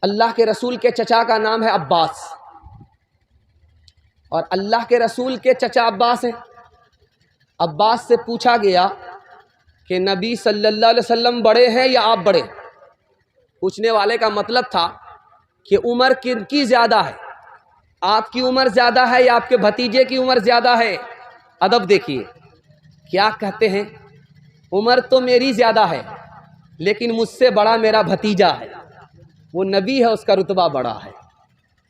اللہ کے رسول کے چچا کا نام ہے عباس، اور اللہ کے رسول کے چچا عباس ہیں۔ عباس سے پوچھا گیا کہ نبی صلی اللہ علیہ وسلم بڑے ہیں یا آپ بڑے؟ پوچھنے والے کا مطلب تھا کہ عمر کن کی زیادہ ہے، آپ کی عمر زیادہ ہے یا آپ کے بھتیجے کی عمر زیادہ ہے؟ ادب دیکھیے کیا کہتے ہیں، عمر تو میری زیادہ ہے لیکن مجھ سے بڑا میرا بھتیجا ہے، وہ نبی ہے، اس کا رتبہ بڑا ہے۔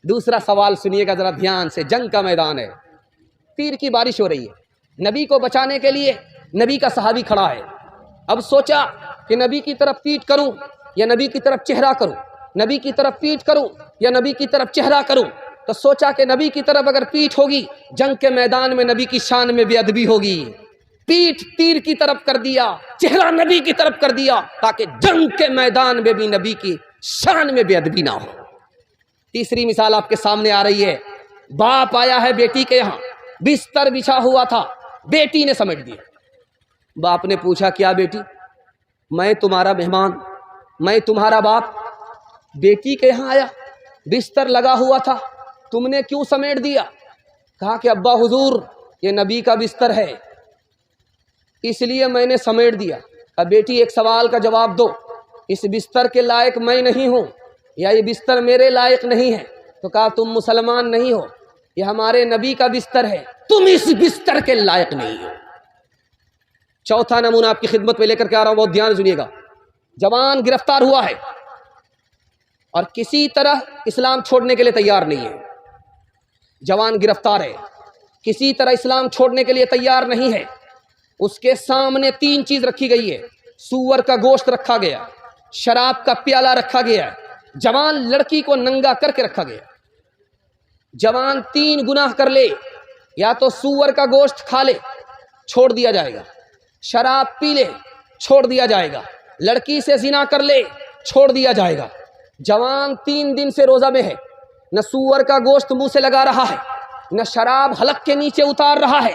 دوسرا سوال سنیے گا ذرا دھیان سے، جنگ کا میدان ہے، تیر کی بارش ہو رہی ہے، نبی کو بچانے کے لیے نبی کا صحابی کھڑا ہے۔ اب سوچا کہ نبی کی طرف پیٹ کروں یا نبی کی طرف چہرہ کروں، نبی کی طرف پیٹ کروں یا نبی کی طرف چہرہ کروں، تو سوچا کہ نبی کی طرف اگر پیٹ ہوگی جنگ کے میدان میں نبی کی شان میں بے ادبی ہوگی، پیٹ تیر کی طرف کر دیا، چہرہ نبی کی طرف کر دیا تاکہ جنگ کے میدان میں بھی نبی کی شان میں بے ادبی نہ ہو۔ تیسری مثال آپ کے سامنے آ رہی ہے، باپ آیا ہے بیٹی کے یہاں، بستر بچھا ہوا تھا، بیٹی نے سمیٹ دیا۔ باپ نے پوچھا کیا بیٹی، میں تمہارا مہمان، میں تمہارا باپ، بیٹی کے یہاں آیا، بستر لگا ہوا تھا، تم نے کیوں سمیٹ دیا؟ کہا کہ ابا حضور یہ نبی کا بستر ہے اس لیے میں نے سمیٹ دیا۔ اب بیٹی ایک سوال کا جواب دو، اس بستر کے لائق میں نہیں ہوں یا یہ بستر میرے لائق نہیں ہے؟ تو کہا تم مسلمان نہیں ہو، یہ ہمارے نبی کا بستر ہے، تم اس بستر کے لائق نہیں ہو۔ چوتھا نمونہ آپ کی خدمت میں لے کر کے آ رہا ہوں، بہت دھیان سنیے گا۔ جوان گرفتار ہوا ہے اور کسی طرح اسلام چھوڑنے کے لیے تیار نہیں ہے، جوان گرفتار ہے، کسی طرح اسلام چھوڑنے کے لیے تیار نہیں ہے۔ اس کے سامنے تین چیز رکھی گئی ہے، سور کا گوشت رکھا گیا، شراب کا پیالہ رکھا گیا، جوان لڑکی کو ننگا کر کے رکھا گیا۔ جوان تین گناہ کر لے، یا تو سور کا گوشت کھا لے چھوڑ دیا جائے گا، شراب پی لے چھوڑ دیا جائے گا، لڑکی سے زنا کر لے چھوڑ دیا جائے گا۔ جوان 3 دن سے روزہ میں ہے، نہ سور کا گوشت منہ سے لگا رہا ہے، نہ شراب حلق کے نیچے اتار رہا ہے،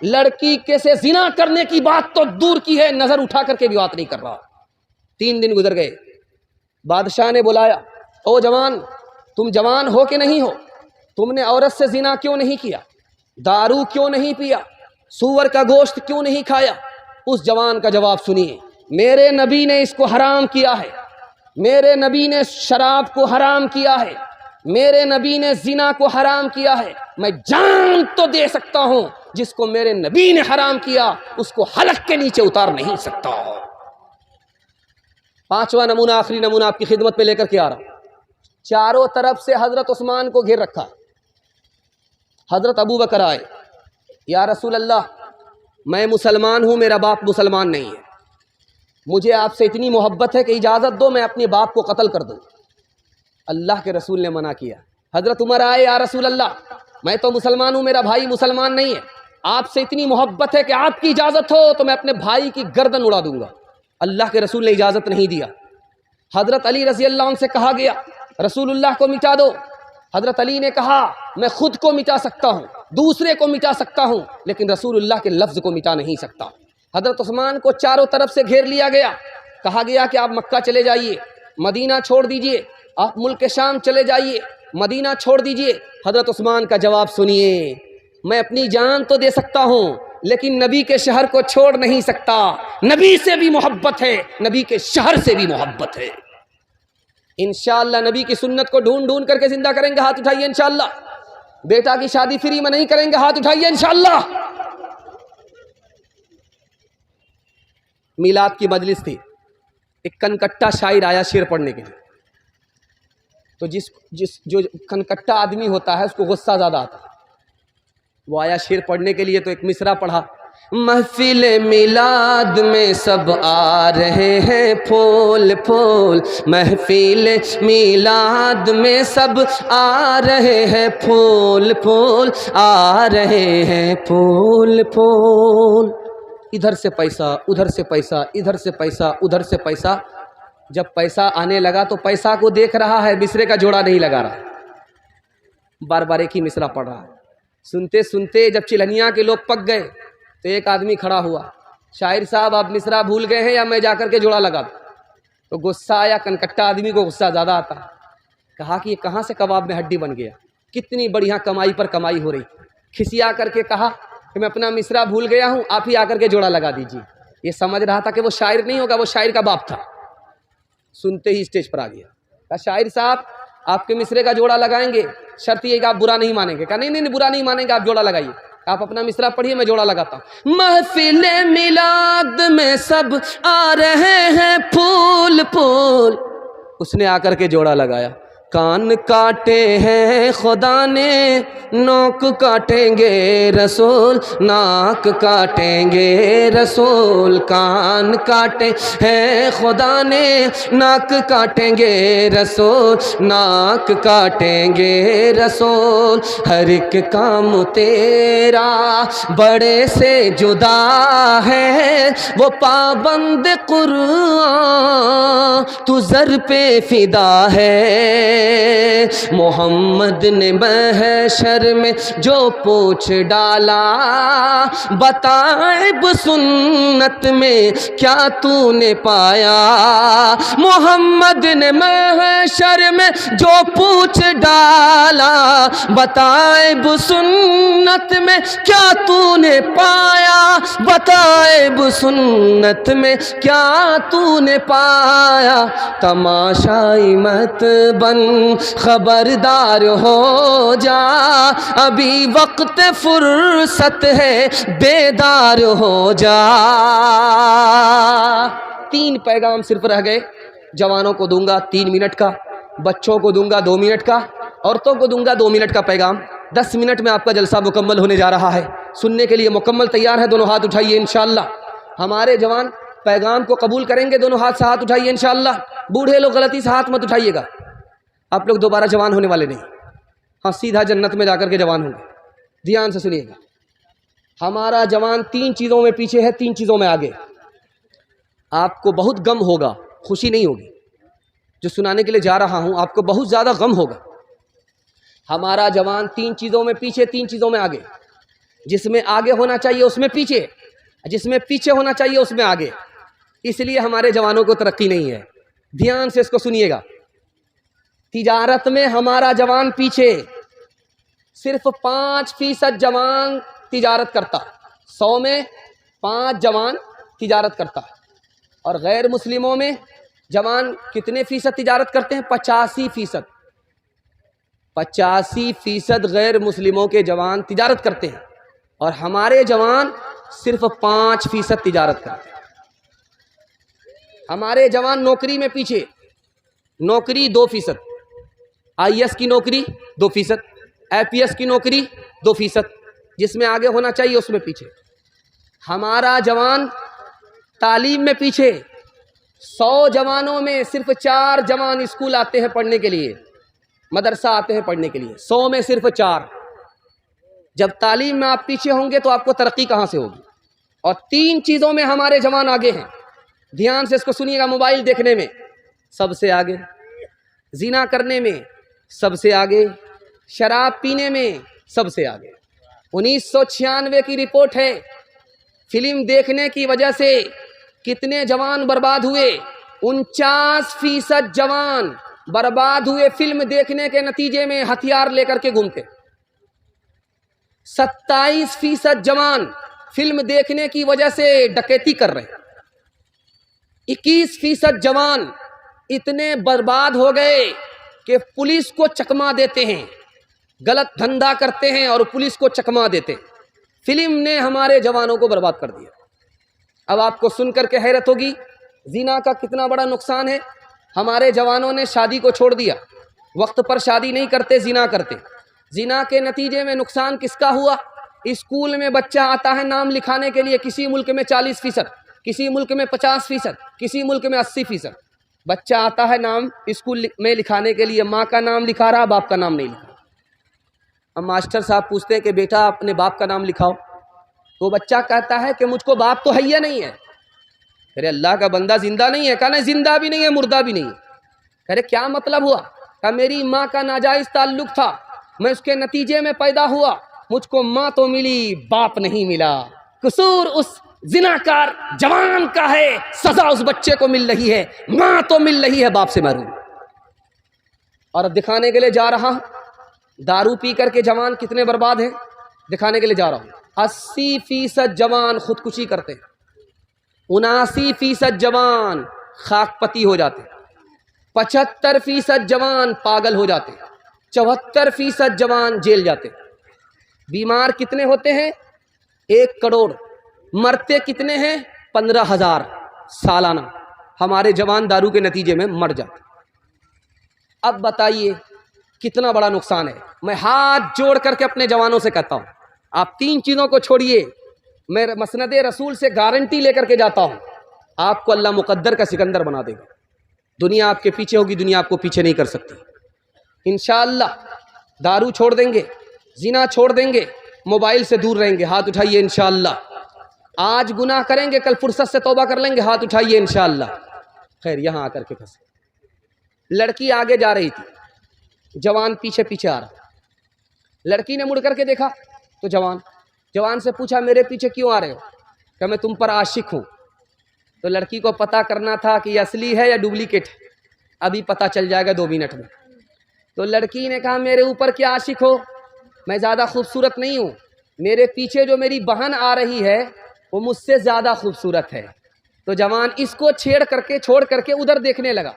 لڑکی کے سے زنا کرنے کی بات تو دور کی ہے، نظر اٹھا کر کے بھی بات نہیں کر رہا۔ 3 دن گزر گئے، بادشاہ نے بلایا، او جوان تم جوان ہو کہ نہیں ہو؟ تم نے عورت سے زنا کیوں نہیں کیا؟ دارو کیوں نہیں پیا؟ سور کا گوشت کیوں نہیں کھایا؟ اس جوان کا جواب سنیے، میرے نبی نے اس کو حرام کیا ہے، میرے نبی نے شراب کو حرام کیا ہے، میرے نبی نے زنا کو حرام کیا ہے، میں جان تو دے سکتا ہوں، جس کو میرے نبی نے حرام کیا اس کو حلق کے نیچے اتار نہیں سکتا۔ 5واں نمونہ، آخری نمونہ آپ کی خدمت میں لے کر کے آ رہا ہوں۔ چاروں طرف سے حضرت عثمان کو گھیر رکھا، حضرت ابو بکر آئے، یا رسول اللہ میں مسلمان ہوں، میرا باپ مسلمان نہیں ہے، مجھے آپ سے اتنی محبت ہے کہ اجازت دو میں اپنے باپ کو قتل کر دوں۔ اللہ کے رسول نے منع کیا۔ حضرت عمر آئے، یا رسول اللہ میں تو مسلمان ہوں، میرا بھائی مسلمان نہیں ہے، آپ سے اتنی محبت ہے کہ آپ کی اجازت ہو تو میں اپنے بھائی کی گردن اڑا دوں گا۔ اللہ کے رسول نے اجازت نہیں دیا۔ حضرت علی رضی اللہ عنہ سے کہا گیا رسول اللہ کو مٹا دو، حضرت علی نے کہا میں خود کو مٹا سکتا ہوں، دوسرے کو مٹا سکتا ہوں، لیکن رسول اللہ کے لفظ کو مٹا نہیں سکتا۔ حضرت عثمان کو چاروں طرف سے گھیر لیا گیا، کہا گیا کہ آپ مکہ چلے جائیے، مدینہ چھوڑ دیجئے، آپ ملک شام چلے جائیے، مدینہ چھوڑ دیجئے۔ حضرت عثمان کا جواب سنیے، میں اپنی جان تو دے سکتا ہوں لیکن نبی کے شہر کو چھوڑ نہیں سکتا، نبی سے بھی محبت ہے، نبی کے شہر سے بھی محبت ہے۔ انشاءاللہ نبی کی سنت کو ڈھونڈ ڈھونڈ کر کے زندہ کریں گے، ہاتھ اٹھائیے انشاءاللہ۔ بیٹا کی شادی فری میں نہیں کریں گے، ہاتھ اٹھائیے انشاءاللہ۔ میلاد کی مجلس تھی، ایک کنکٹا شاعر آیا شعر پڑھنے کے لیے، تو جو کنکٹا آدمی ہوتا ہے اس کو غصہ زیادہ آتا ہے، وہ آیا شعر پڑھنے کے لیے تو ایک مصرع پڑھا، محفل میلاد میں سب آ رہے ہیں پھول پھول، محفل میلاد میں سب آ رہے ہیں پھول پھول، آ رہے ہیں پھول پھول۔ ادھر سے پیسہ، ادھر سے پیسہ، ادھر سے پیسہ، ادھر سے پیسہ۔ جب پیسہ آنے لگا تو پیسہ کو دیکھ رہا ہے، مصرے کا جوڑا نہیں لگا رہا، بار بار ایک ہی مصرع پڑھ رہا ہے۔ سنتے سنتے جب چلنیا کے لوگ پک گئے تو ایک آدمی کھڑا ہوا، شاعر صاحب آپ مصرع بھول گئے ہیں یا میں جا کر کے جوڑا لگا دوں؟ تو غصہ آیا، کنکٹا آدمی کو غصہ زیادہ آتا ہے، کہا کہ یہ کہاں سے کباب میں ہڈی بن گیا، کتنی بڑھیا کمائی پر کمائی ہو رہی۔ کھسیا کر کے کہا کہ میں اپنا مصرع بھول گیا ہوں، آپ ہی آ کر کے جوڑا لگا دیجیے۔ یہ سمجھ رہا تھا کہ وہ شاعر نہیں ہوگا، وہ شاعر کا باپ تھا۔ سنتے ہی اسٹیج پر آ گیا، کہا شاعر صاحب آپ کے مصرے کا جوڑا لگائیں گے، شرط یہ کہ آپ برا نہیں مانیں گے۔ کہا نہیں نہیں برا نہیں مانیں گے، آپ جوڑا لگائیے۔ آپ اپنا مصرع پڑھیے، میں جوڑا لگاتا ہوں۔ محفل میلاد میں سب آ رہے ہیں پھول پھول، اس نے آ کر کے جوڑا لگایا۔ کان کاٹے ہیں خدا نے، نوک کاٹیں گے رسول، ناک کاٹیں گے رسول۔ کان کاٹے ہیں خدا نے، ناک کاٹیں گے رسول، ناک کاٹیں گے رسول۔ ہر ایک کام تیرا بڑے سے جدا ہے، وہ پابند قرآن تو زر پہ فدا ہے۔ محمد نے محشر میں جو پوچھ ڈالا، بتائب سنت میں کیا تو نے پایا۔ محمد نے محشر میں جو پوچھ ڈالا، بتائب سنت میں کیا تو نے پایا، بتائب سنت میں کیا تو نے پایا۔ تماشائی مت بن خبردار ہو جا، ابھی وقت فرصت ہے بیدار ہو جا۔ 3 پیغام صرف رہ گئے۔ جوانوں کو دوں گا 3 منٹ کا، بچوں کو دوں گا 2 منٹ کا، عورتوں کو دوں گا 2 منٹ کا پیغام۔ 10 منٹ میں آپ کا جلسہ مکمل ہونے جا رہا ہے۔ سننے کے لیے مکمل تیار ہے؟ دونوں ہاتھ اٹھائیے انشاءاللہ۔ ہمارے جوان پیغام کو قبول کریں گے، دونوں ہاتھ سے ہاتھ اٹھائیے انشاءاللہ۔ بوڑھے لوگ غلطی سے ہاتھ مت اٹھائیے گا، آپ لوگ دوبارہ جوان ہونے والے نہیں، ہاں سیدھا جنت میں جا کر کے جوان ہوں گے۔ دھیان سے سنیے گا، ہمارا جوان 3 چیزوں میں پیچھے ہے، 3 چیزوں میں آگے۔ آپ کو بہت غم ہوگا، خوشی نہیں ہوگی۔ جو سنانے کے لیے جا رہا ہوں آپ کو بہت زیادہ غم ہوگا۔ ہمارا جوان 3 چیزوں میں پیچھے، 3 چیزوں میں آگے۔ جس میں آگے ہونا چاہیے اس میں پیچھے، جس میں پیچھے ہونا چاہیے اس میں آگے۔ اس لیے ہمارے جوانوں کو ترقی نہیں ہے۔ دھیان سے اس کو سنیے گا۔ تجارت میں ہمارا جوان پیچھے، صرف 5% جوان تجارت کرتا، 100 میں 5 جوان تجارت کرتا۔ اور غیر مسلموں میں جوان کتنے فیصد تجارت کرتے ہیں؟ 85%۔ 85% غیر مسلموں کے جوان تجارت کرتے ہیں، اور ہمارے جوان صرف 5% تجارت کرتے ہیں۔ ہمارے جوان نوکری میں پیچھے، نوکری 2%، IAS کی نوکری 2%، IPS کی نوکری 2%، جس میں آگے ہونا چاہیے اس میں پیچھے۔ ہمارا جوان تعلیم میں پیچھے، 100 جوانوں میں صرف 4 جوان اسکول آتے ہیں پڑھنے کے لیے، مدرسہ آتے ہیں پڑھنے کے لیے، 100 میں صرف 4۔ جب تعلیم میں آپ پیچھے ہوں گے تو آپ کو ترقی کہاں سے ہوگی؟ اور 3 چیزوں میں ہمارے جوان آگے ہیں، دھیان سے اس کو سنیے گا۔ موبائل دیکھنے میں سب سے آگے، زنا کرنے میں سب سے آگے، شراب پینے میں سب سے آگے۔ 1996 کی رپورٹ ہے، فلم دیکھنے کی وجہ سے کتنے جوان برباد ہوئے؟ 49% جوان برباد ہوئے فلم دیکھنے کے نتیجے میں، ہتھیار لے کر کے گھومتے۔ 27% جوان فلم دیکھنے کی وجہ سے ڈکیتی کر رہے۔ 21% جوان اتنے برباد ہو گئے کہ پولیس کو چکما دیتے ہیں، غلط دھندا کرتے ہیں اور پولیس کو چکما دیتے ہیں۔ فلم نے ہمارے جوانوں کو برباد کر دیا۔ اب آپ کو سن کر کے حیرت ہوگی، زنا کا کتنا بڑا نقصان ہے۔ ہمارے جوانوں نے شادی کو چھوڑ دیا، وقت پر شادی نہیں کرتے، زنا کرتے۔ زنا کے نتیجے میں نقصان کس کا ہوا؟ اسکول میں بچہ آتا ہے نام لکھانے کے لیے، کسی ملک میں 40%، کسی ملک میں 50%، کسی ملک میں 80%۔ بچہ آتا ہے نام اسکول میں لکھانے کے لیے، ماں کا نام لکھا رہا، باپ کا نام نہیں لکھا۔ اب ماسٹر صاحب پوچھتے ہیں کہ بیٹا اپنے باپ کا نام لکھاؤ، تو بچہ کہتا ہے کہ مجھ کو باپ تو ہے یا نہیں ہے؟ کہہ رہے اللہ کا بندہ زندہ نہیں ہے؟ کہا نہیں زندہ بھی نہیں ہے، مردہ بھی نہیں ہے۔ کہہ رہے کیا مطلب ہوا؟ کہا میری ماں کا ناجائز تعلق تھا، میں اس کے نتیجے میں پیدا ہوا، مجھ کو ماں تو ملی، باپ نہیں ملا۔ قصور اس زناکار جوان کا ہے، سزا اس بچے کو مل رہی ہے، ماں تو مل رہی ہے، باپ سے محروم۔ اور اب دکھانے کے لیے جا رہا ہوں دارو پی کر کے جوان کتنے برباد ہیں، دکھانے کے لیے جا رہا ہوں 80% جوان خودکشی کرتے ہیں، 79% جوان خاک پتی ہو جاتے ہیں، 75% جوان پاگل ہو جاتے ہیں، 74% جوان جیل جاتے ہیں۔ بیمار کتنے ہوتے ہیں؟ 1 کروڑ۔ مرتے کتنے ہیں؟ 15,000 سالانہ ہمارے جوان دارو کے نتیجے میں مر جاتے۔ اب بتائیے کتنا بڑا نقصان ہے۔ میں ہاتھ جوڑ کر کے اپنے جوانوں سے کہتا ہوں آپ 3 چیزوں کو چھوڑیے، میں مسند رسول سے گارنٹی لے کر کے جاتا ہوں، آپ کو اللہ مقدر کا سکندر بنا دے گا۔ دنیا آپ کے پیچھے ہوگی، دنیا آپ کو پیچھے نہیں کر سکتی انشاءاللہ۔ دارو چھوڑ دیں گے، زنا چھوڑ دیں گے، موبائل سے دور رہیں گے، ہاتھ اٹھائیے انشاءاللہ۔ آج گناہ کریں گے، کل فرصت سے توبہ کر لیں گے، ہاتھ اٹھائیے انشاءاللہ۔ خیر یہاں آ کر کے پھنسے، لڑکی آگے جا رہی تھی، جوان پیچھے پیچھے آ رہا، لڑکی نے مڑ کر کے دیکھا تو جوان سے پوچھا میرے پیچھے کیوں آ رہے ہو؟ کہ میں تم پر عاشق ہوں۔ تو لڑکی کو پتہ کرنا تھا کہ یہ اصلی ہے یا ڈپلیکیٹ ہے، ابھی پتہ چل جائے گا 2 منٹ میں۔ تو لڑکی نے کہا میرے اوپر کیا عاشق ہو، میں زیادہ خوبصورت نہیں ہوں، میرے پیچھے جو میری بہن آ رہی ہے وہ مجھ سے زیادہ خوبصورت ہے۔ تو جوان اس کو چھوڑ کر کے ادھر دیکھنے لگا،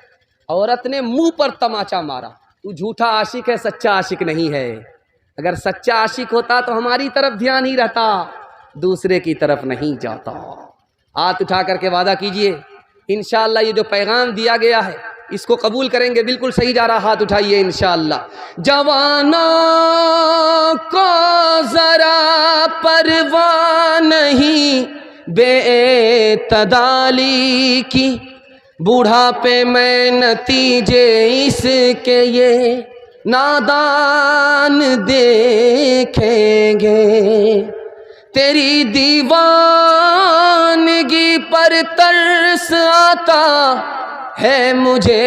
عورت نے منہ پر تماچا مارا، تو جھوٹا عاشق ہے، سچا عاشق نہیں ہے۔ اگر سچا عاشق ہوتا تو ہماری طرف دھیان ہی رہتا، دوسرے کی طرف نہیں جاتا۔ ہاتھ اٹھا کر کے وعدہ کیجئے انشاءاللہ یہ جو پیغام دیا گیا ہے اس کو قبول کریں گے، بالکل صحیح جا رہا، ہاتھ اٹھائیے انشاءاللہ۔ جوانوں کو ذرا پرواہ نہیں بے اعتدالی کی، بوڑھاپے میں نتیجے اس کے یہ نادان دیکھیں گے۔ تیری دیوانگی پر ترس آتا ہے مجھے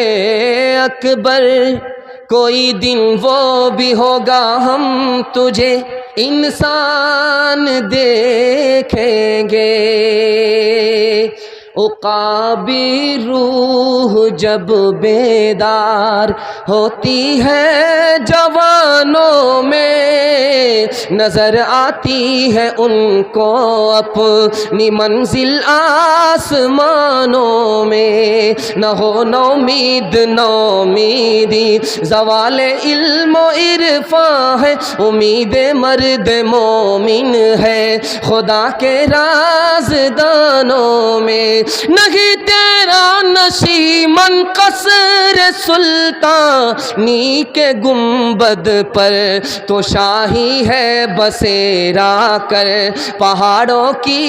اکبر، کوئی دن وہ بھی ہوگا ہم تجھے انسان دیکھیں گے۔ عقابی روح جب بیدار ہوتی ہے جوانوں میں، نظر آتی ہے ان کو اپنی منزل آسمانوں میں۔ نہ ہو نومیدی زوال علم و عرفاں ہے، امید مرد مومن ہے خدا کے رازدانوں میں۔ نہیں تیرا نشیمن قصر سلطانی کے گنبد پر، تو شاہی ہے بسیرا کر پہاڑوں کی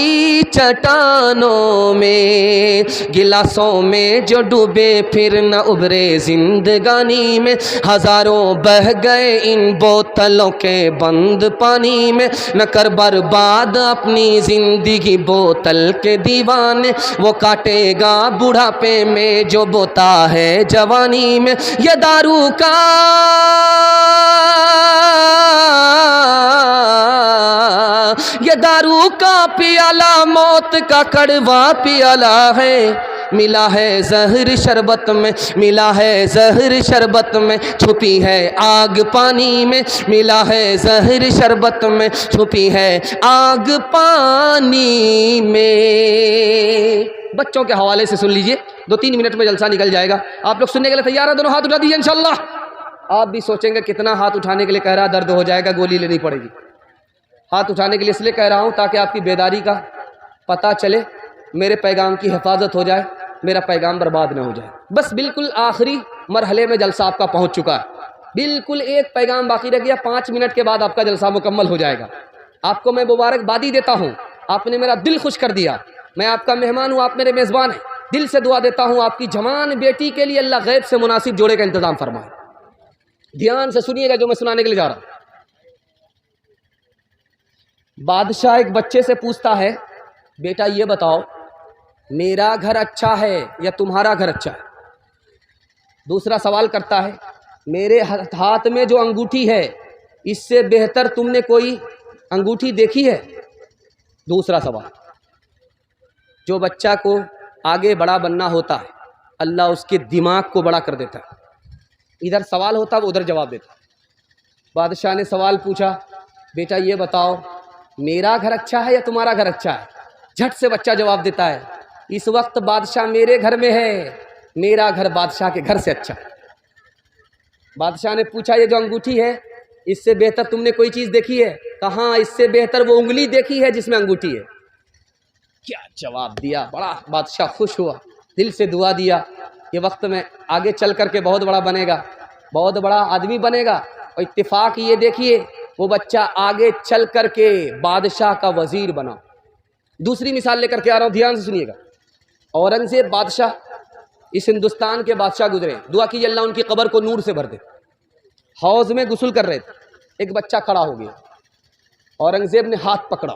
چٹانوں میں۔ گلاسوں میں جو ڈوبے پھر نہ ابھرے زندگانی میں، ہزاروں بہ گئے ان بوتلوں کے بند پانی میں۔ نہ کر برباد اپنی زندگی بوتل کے دیوانے، وہ کاٹے گا بڑھاپے میں جو بوتا ہے جوانی میں۔ یہ دارو کا پیالہ موت کا کڑوا پیالہ ہے، ملا ہے زہر شربت میں، ملا ہے زہر شربت میں، چھپی ہے آگ پانی میں، ملا ہے زہر شربت میں، چھپی ہے آگ پانی میں۔ بچوں کے حوالے سے سن لیجئے، 2-3 منٹ میں جلسہ نکل جائے گا۔ آپ لوگ سننے کے لیے تیار ہیں؟ دونوں ہاتھ اٹھا دیجئے انشاءاللہ۔ آپ بھی سوچیں گے کتنا ہاتھ اٹھانے کے لیے کہہ رہا، درد ہو جائے گا، گولی لینی پڑے گی۔ ہاتھ اٹھانے کے لیے اس لیے کہہ رہا ہوں تاکہ آپ کی بیداری کا پتہ چلے، میرے پیغام کی حفاظت ہو جائے، میرا پیغام برباد نہ ہو جائے۔ بس بالکل آخری مرحلے میں جلسہ آپ کا پہنچ چکا ہے، بالکل ایک پیغام باقی رہ گیا، 5 منٹ کے بعد آپ کا جلسہ مکمل ہو جائے گا۔ آپ کو میں مبارکبادی دیتا ہوں، آپ نے میرا دل خوش کر دیا، میں آپ کا مہمان ہوں، آپ میرے میزبان ہیں۔ دل سے دعا دیتا ہوں آپ کی جوان بیٹی کے لیے اللہ غیب سے مناسب جوڑے کا انتظام فرمائے۔ دھیان سے سنیے گا جو میں سنانے کے لیے جا رہا ہوں۔ بادشاہ ایک بچے سے پوچھتا ہے، بیٹا یہ بتاؤ میرا گھر اچھا ہے یا تمہارا گھر اچھا ہے؟ دوسرا سوال کرتا ہے، میرے ہاتھ میں جو انگوٹھی ہے اس سے بہتر تم نے کوئی انگوٹھی دیکھی ہے؟ دوسرا سوال۔ جو بچہ کو آگے بڑا بننا ہوتا ہے اللہ اس کے دماغ کو بڑا کر دیتا ہے۔ ادھر سوال ہوتا وہ ادھر جواب دیتا۔ بادشاہ نے سوال پوچھا، بیٹا یہ بتاؤ میرا گھر اچھا ہے یا تمہارا گھر اچھا ہے؟ جھٹ سے بچہ جواب دیتا ہے، اس وقت بادشاہ میرے گھر میں ہے، میرا گھر بادشاہ کے گھر سے اچھا ہے۔ بادشاہ نے پوچھا یہ جو انگوٹھی ہے اس سے بہتر تم نے کوئی چیز دیکھی ہے؟ کہاں اس سے بہتر وہ انگلی دیکھی ہے جس میں انگوٹھی ہے۔ کیا جواب دیا، بڑا بادشاہ خوش ہوا، دل سے دعا دیا کہ وقت میں آگے چل کر کے بہت بڑا بنے گا، بہت بڑا آدمی بنے گا۔ اور اتفاق یہ دیکھیے وہ بچہ آگے چل کر کے بادشاہ کا وزیر بنا۔ دوسری مثال لے کر کے آ رہا ہوں، دھیان سے سنیے گا۔ اورنگزیب بادشاہ اس ہندوستان کے بادشاہ گزرے، دعا کیجیے اللہ ان کی قبر کو نور سے بھر دے۔ حوض میں غسل کر رہے تھے، ایک بچہ کھڑا ہو گیا، اورنگزیب نے ہاتھ پکڑا،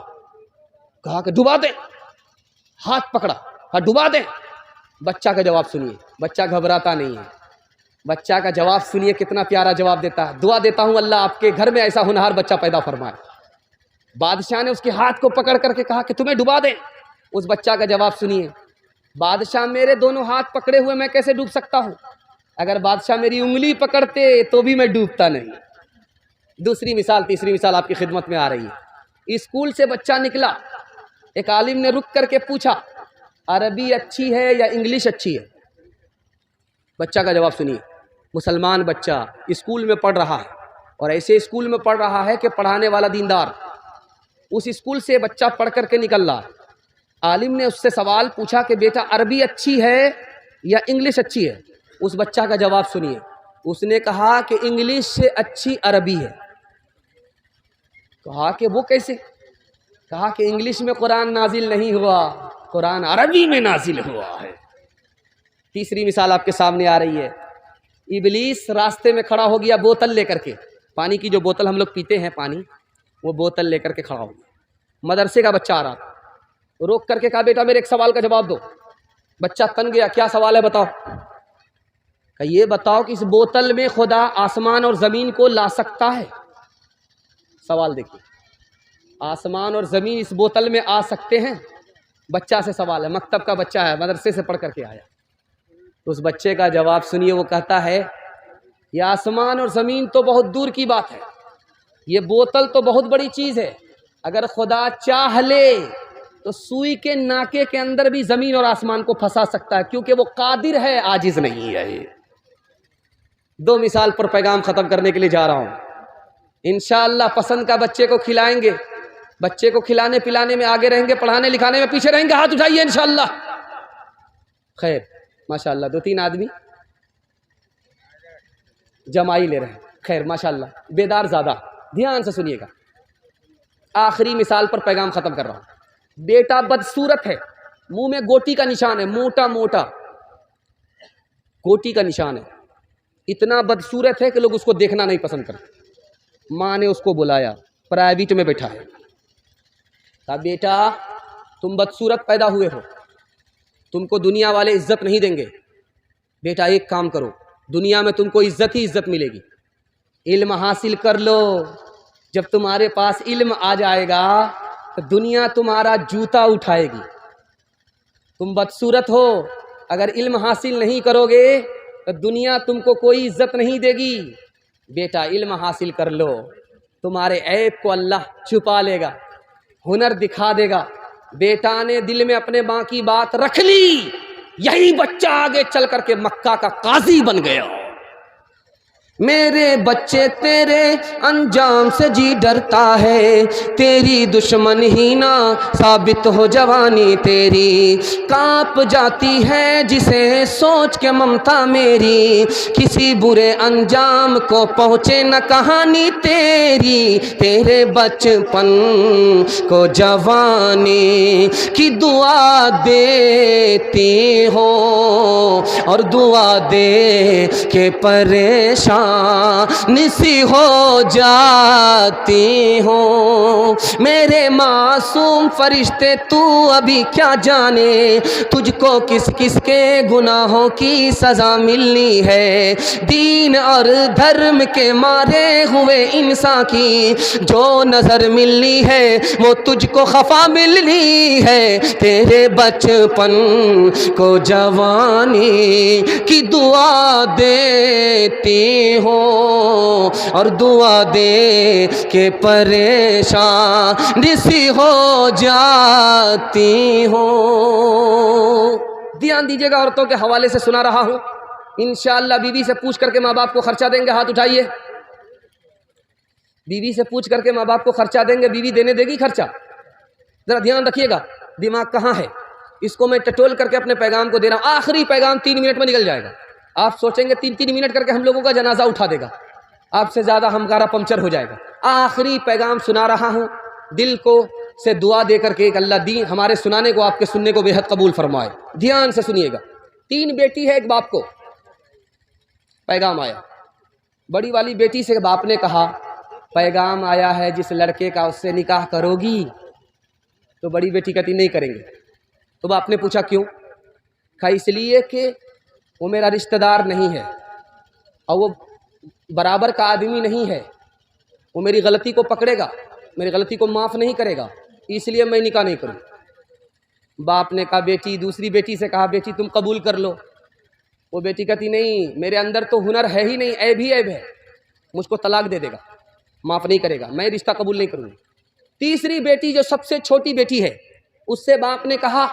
کہا کہ ڈبا دے، ہاتھ پکڑا، کہا ڈبا دے۔ بچہ کا جواب سنیے، بچہ گھبراتا نہیں ہے، بچہ کا جواب سنیے کتنا پیارا جواب دیتا ہے۔ دعا دیتا ہوں اللہ آپ کے گھر میں ایسا ہونہار بچہ پیدا فرمائے۔ بادشاہ نے اس کے ہاتھ کو پکڑ کر کے کہا کہ تمہیں ڈبا دیں۔ اس بچہ کا جواب سنیے، بادشاہ میرے دونوں ہاتھ پکڑے ہوئے میں کیسے ڈوب سکتا ہوں؟ اگر بادشاہ میری انگلی پکڑتے تو بھی میں ڈوبتا نہیں۔ دوسری مثال، تیسری مثال آپ کی خدمت میں آ رہی ہے۔ اسکول سے بچہ نکلا، ایک عالم نے رک کر کے پوچھا عربی اچھی ہے یا انگلش اچھی ہے؟ بچہ کا جواب سنیے، مسلمان بچہ اسکول میں پڑھ رہا ہے، اور ایسے اسکول میں پڑھ رہا ہے کہ پڑھانے والا دیندار۔ اس اسکول سے بچہ پڑھ کر کے نکل رہا، عالم نے اس سے سوال پوچھا کہ بیٹا عربی اچھی ہے یا انگلش اچھی ہے؟ اس بچہ کا جواب سنیے، اس نے کہا کہ انگلش سے اچھی عربی ہے۔ کہا کہ وہ کیسے؟ کہا کہ انگلش میں قرآن نازل نہیں ہوا، قرآن عربی میں نازل ہوا ہے۔ تیسری مثال آپ کے سامنے آ رہی ہے، ابلیس راستے میں کھڑا ہو گیا بوتل لے کر کے، پانی کی جو بوتل ہم لوگ پیتے ہیں پانی، وہ بوتل لے کر کے کھڑا ہو گیا۔ مدرسے کا بچہ آ رہا تھا، روک کر کے کہا بیٹا میرے ایک سوال کا جواب دو۔ بچہ تن گیا، کیا سوال ہے بتاؤ؟ کہ یہ بتاؤ کہ اس بوتل میں خدا آسمان اور زمین کو لا سکتا ہے؟ سوال دیکھیے، آسمان اور زمین اس بوتل میں آ سکتے ہیں؟ بچہ سے سوال ہے، مکتب کا بچہ ہے، مدرسے سے پڑھ کر کے آیا۔ تو اس بچے کا جواب سنیے، وہ کہتا ہے یہ آسمان اور زمین تو بہت دور کی بات ہے، یہ بوتل تو بہت بڑی چیز ہے، اگر خدا چاہ لے تو سوئی کے ناکے کے اندر بھی زمین اور آسمان کو پھنسا سکتا ہے، کیونکہ وہ قادر ہے، عاجز نہیں ہے۔ دو مثال پر پیغام ختم کرنے کے لیے جا رہا ہوں، انشاءاللہ پسند کا بچے کو کھلائیں گے، بچے کو کھلانے پلانے میں آگے رہیں گے، پڑھانے لکھانے میں پیچھے رہیں گے، ہاتھ اٹھائیے انشاءاللہ۔ خیر ماشاءاللہ، دو تین آدمی جمائی لے رہے ہیں، خیر ماشاءاللہ، بیدار زیادہ، دھیان سے سنیے گا۔ آخری مثال پر پیغام ختم کر رہا ہوں۔ بیٹا بدصورت ہے، منہ میں گوٹی کا نشان ہے، موٹا موٹا گوٹی کا نشان ہے، اتنا بدصورت ہے کہ لوگ اس کو دیکھنا نہیں پسند کرتے۔ ماں نے اس کو بلایا، پرائیویٹ میں بٹھایا، کہا بیٹا تم بدصورت پیدا ہوئے ہو، تم کو دنیا والے عزت نہیں دیں گے، بیٹا ایک کام کرو، دنیا میں تم کو عزت ہی عزت ملے گی، علم حاصل کر لو، جب تمہارے پاس علم آ جائے گا تو دنیا تمہارا جوتا اٹھائے گی۔ تم بدصورت ہو، اگر علم حاصل نہیں کرو گے تو دنیا تم کو کوئی عزت نہیں دے گی، بیٹا علم حاصل کر لو، تمہارے عیب کو اللہ چھپا لے گا، ہنر دکھا دے گا۔ بیٹا نے دل میں اپنے ماں کی بات رکھ لی، یہی بچہ آگے چل کر کے مکہ کا قاضی بن گیا۔ میرے بچے تیرے انجام سے جی ڈرتا ہے، تیری دشمن ہی نہ ثابت ہو جوانی تیری، کانپ جاتی ہے جسے سوچ کے ممتا میری، کسی برے انجام کو پہنچے نہ کہانی تیری، تیرے بچپن کو جوانی کی دعا دیتی ہو اور دعا دے کے پریشان جان سی ہو جاتی ہوں۔ میرے معصوم فرشتے تو ابھی کیا جانے تجھ کو کس کس کے گناہوں کی سزا ملنی ہے، دین اور دھرم کے مارے ہوئے انسان کی جو نظر ملنی ہے وہ تجھ کو خفا ملنی ہے، تیرے بچپن کو جوانی کی دعا دیتی ہوں، اور دعا دے کے پریشان سی ہو جاتی ہوں۔ دھیان دیجیے گا، عورتوں کے حوالے سے سنا رہا ہوں، انشاءاللہ بیوی سے پوچھ کر کے ماں باپ کو خرچہ دیں گے، ہاتھ اٹھائیے۔ بیوی سے پوچھ کر کے ماں باپ کو خرچہ دیں گے، بیوی دینے دے گی خرچہ؟ ذرا دھیان رکھیے گا، دماغ کہاں ہے؟ اس کو میں ٹٹول کر کے اپنے پیغام کو دے رہا ہوں، آخری پیغام 3 منٹ میں نکل جائے گا۔ آپ سوچیں گے 3 منٹ کر کے ہم لوگوں کا جنازہ اٹھا دے گا، آپ سے زیادہ ہمکارا پنکچر ہو جائے گا۔ آخری پیغام سنا رہا ہوں، دل کو سے دعا دے کر کے ایک اللہ دین ہمارے سنانے کو، آپ کے سننے کو بے حد قبول فرمائے۔ دھیان سے سنیے گا۔ 3 بیٹی ہے، ایک باپ کو پیغام آیا۔ بڑی والی بیٹی سے باپ نے کہا پیغام آیا ہے جس لڑکے کا اس سے نکاح کرو گی؟ تو بڑی بیٹی کہتی نہیں کریں گے۔ تو باپ نے پوچھا کیوں؟ کہا اس لیے کہ وہ میرا رشتہ دار نہیں ہے اور وہ برابر کا آدمی نہیں ہے، وہ میری غلطی کو پکڑے گا، میری غلطی کو معاف نہیں کرے گا، اس لیے میں نکاح نہیں کروں۔ باپ نے کہا بیٹی، دوسری بیٹی سے کہا بیٹی تم قبول کر لو۔ وہ بیٹی کہتی نہیں، میرے اندر تو ہنر ہے ہی نہیں، عیب ہی عیب ہے، مجھ کو طلاق دے دے گا، معاف نہیں کرے گا، میں رشتہ قبول نہیں کروں گی۔ تیسری بیٹی جو سب سے چھوٹی بیٹی ہے، اس سے باپ نے کہا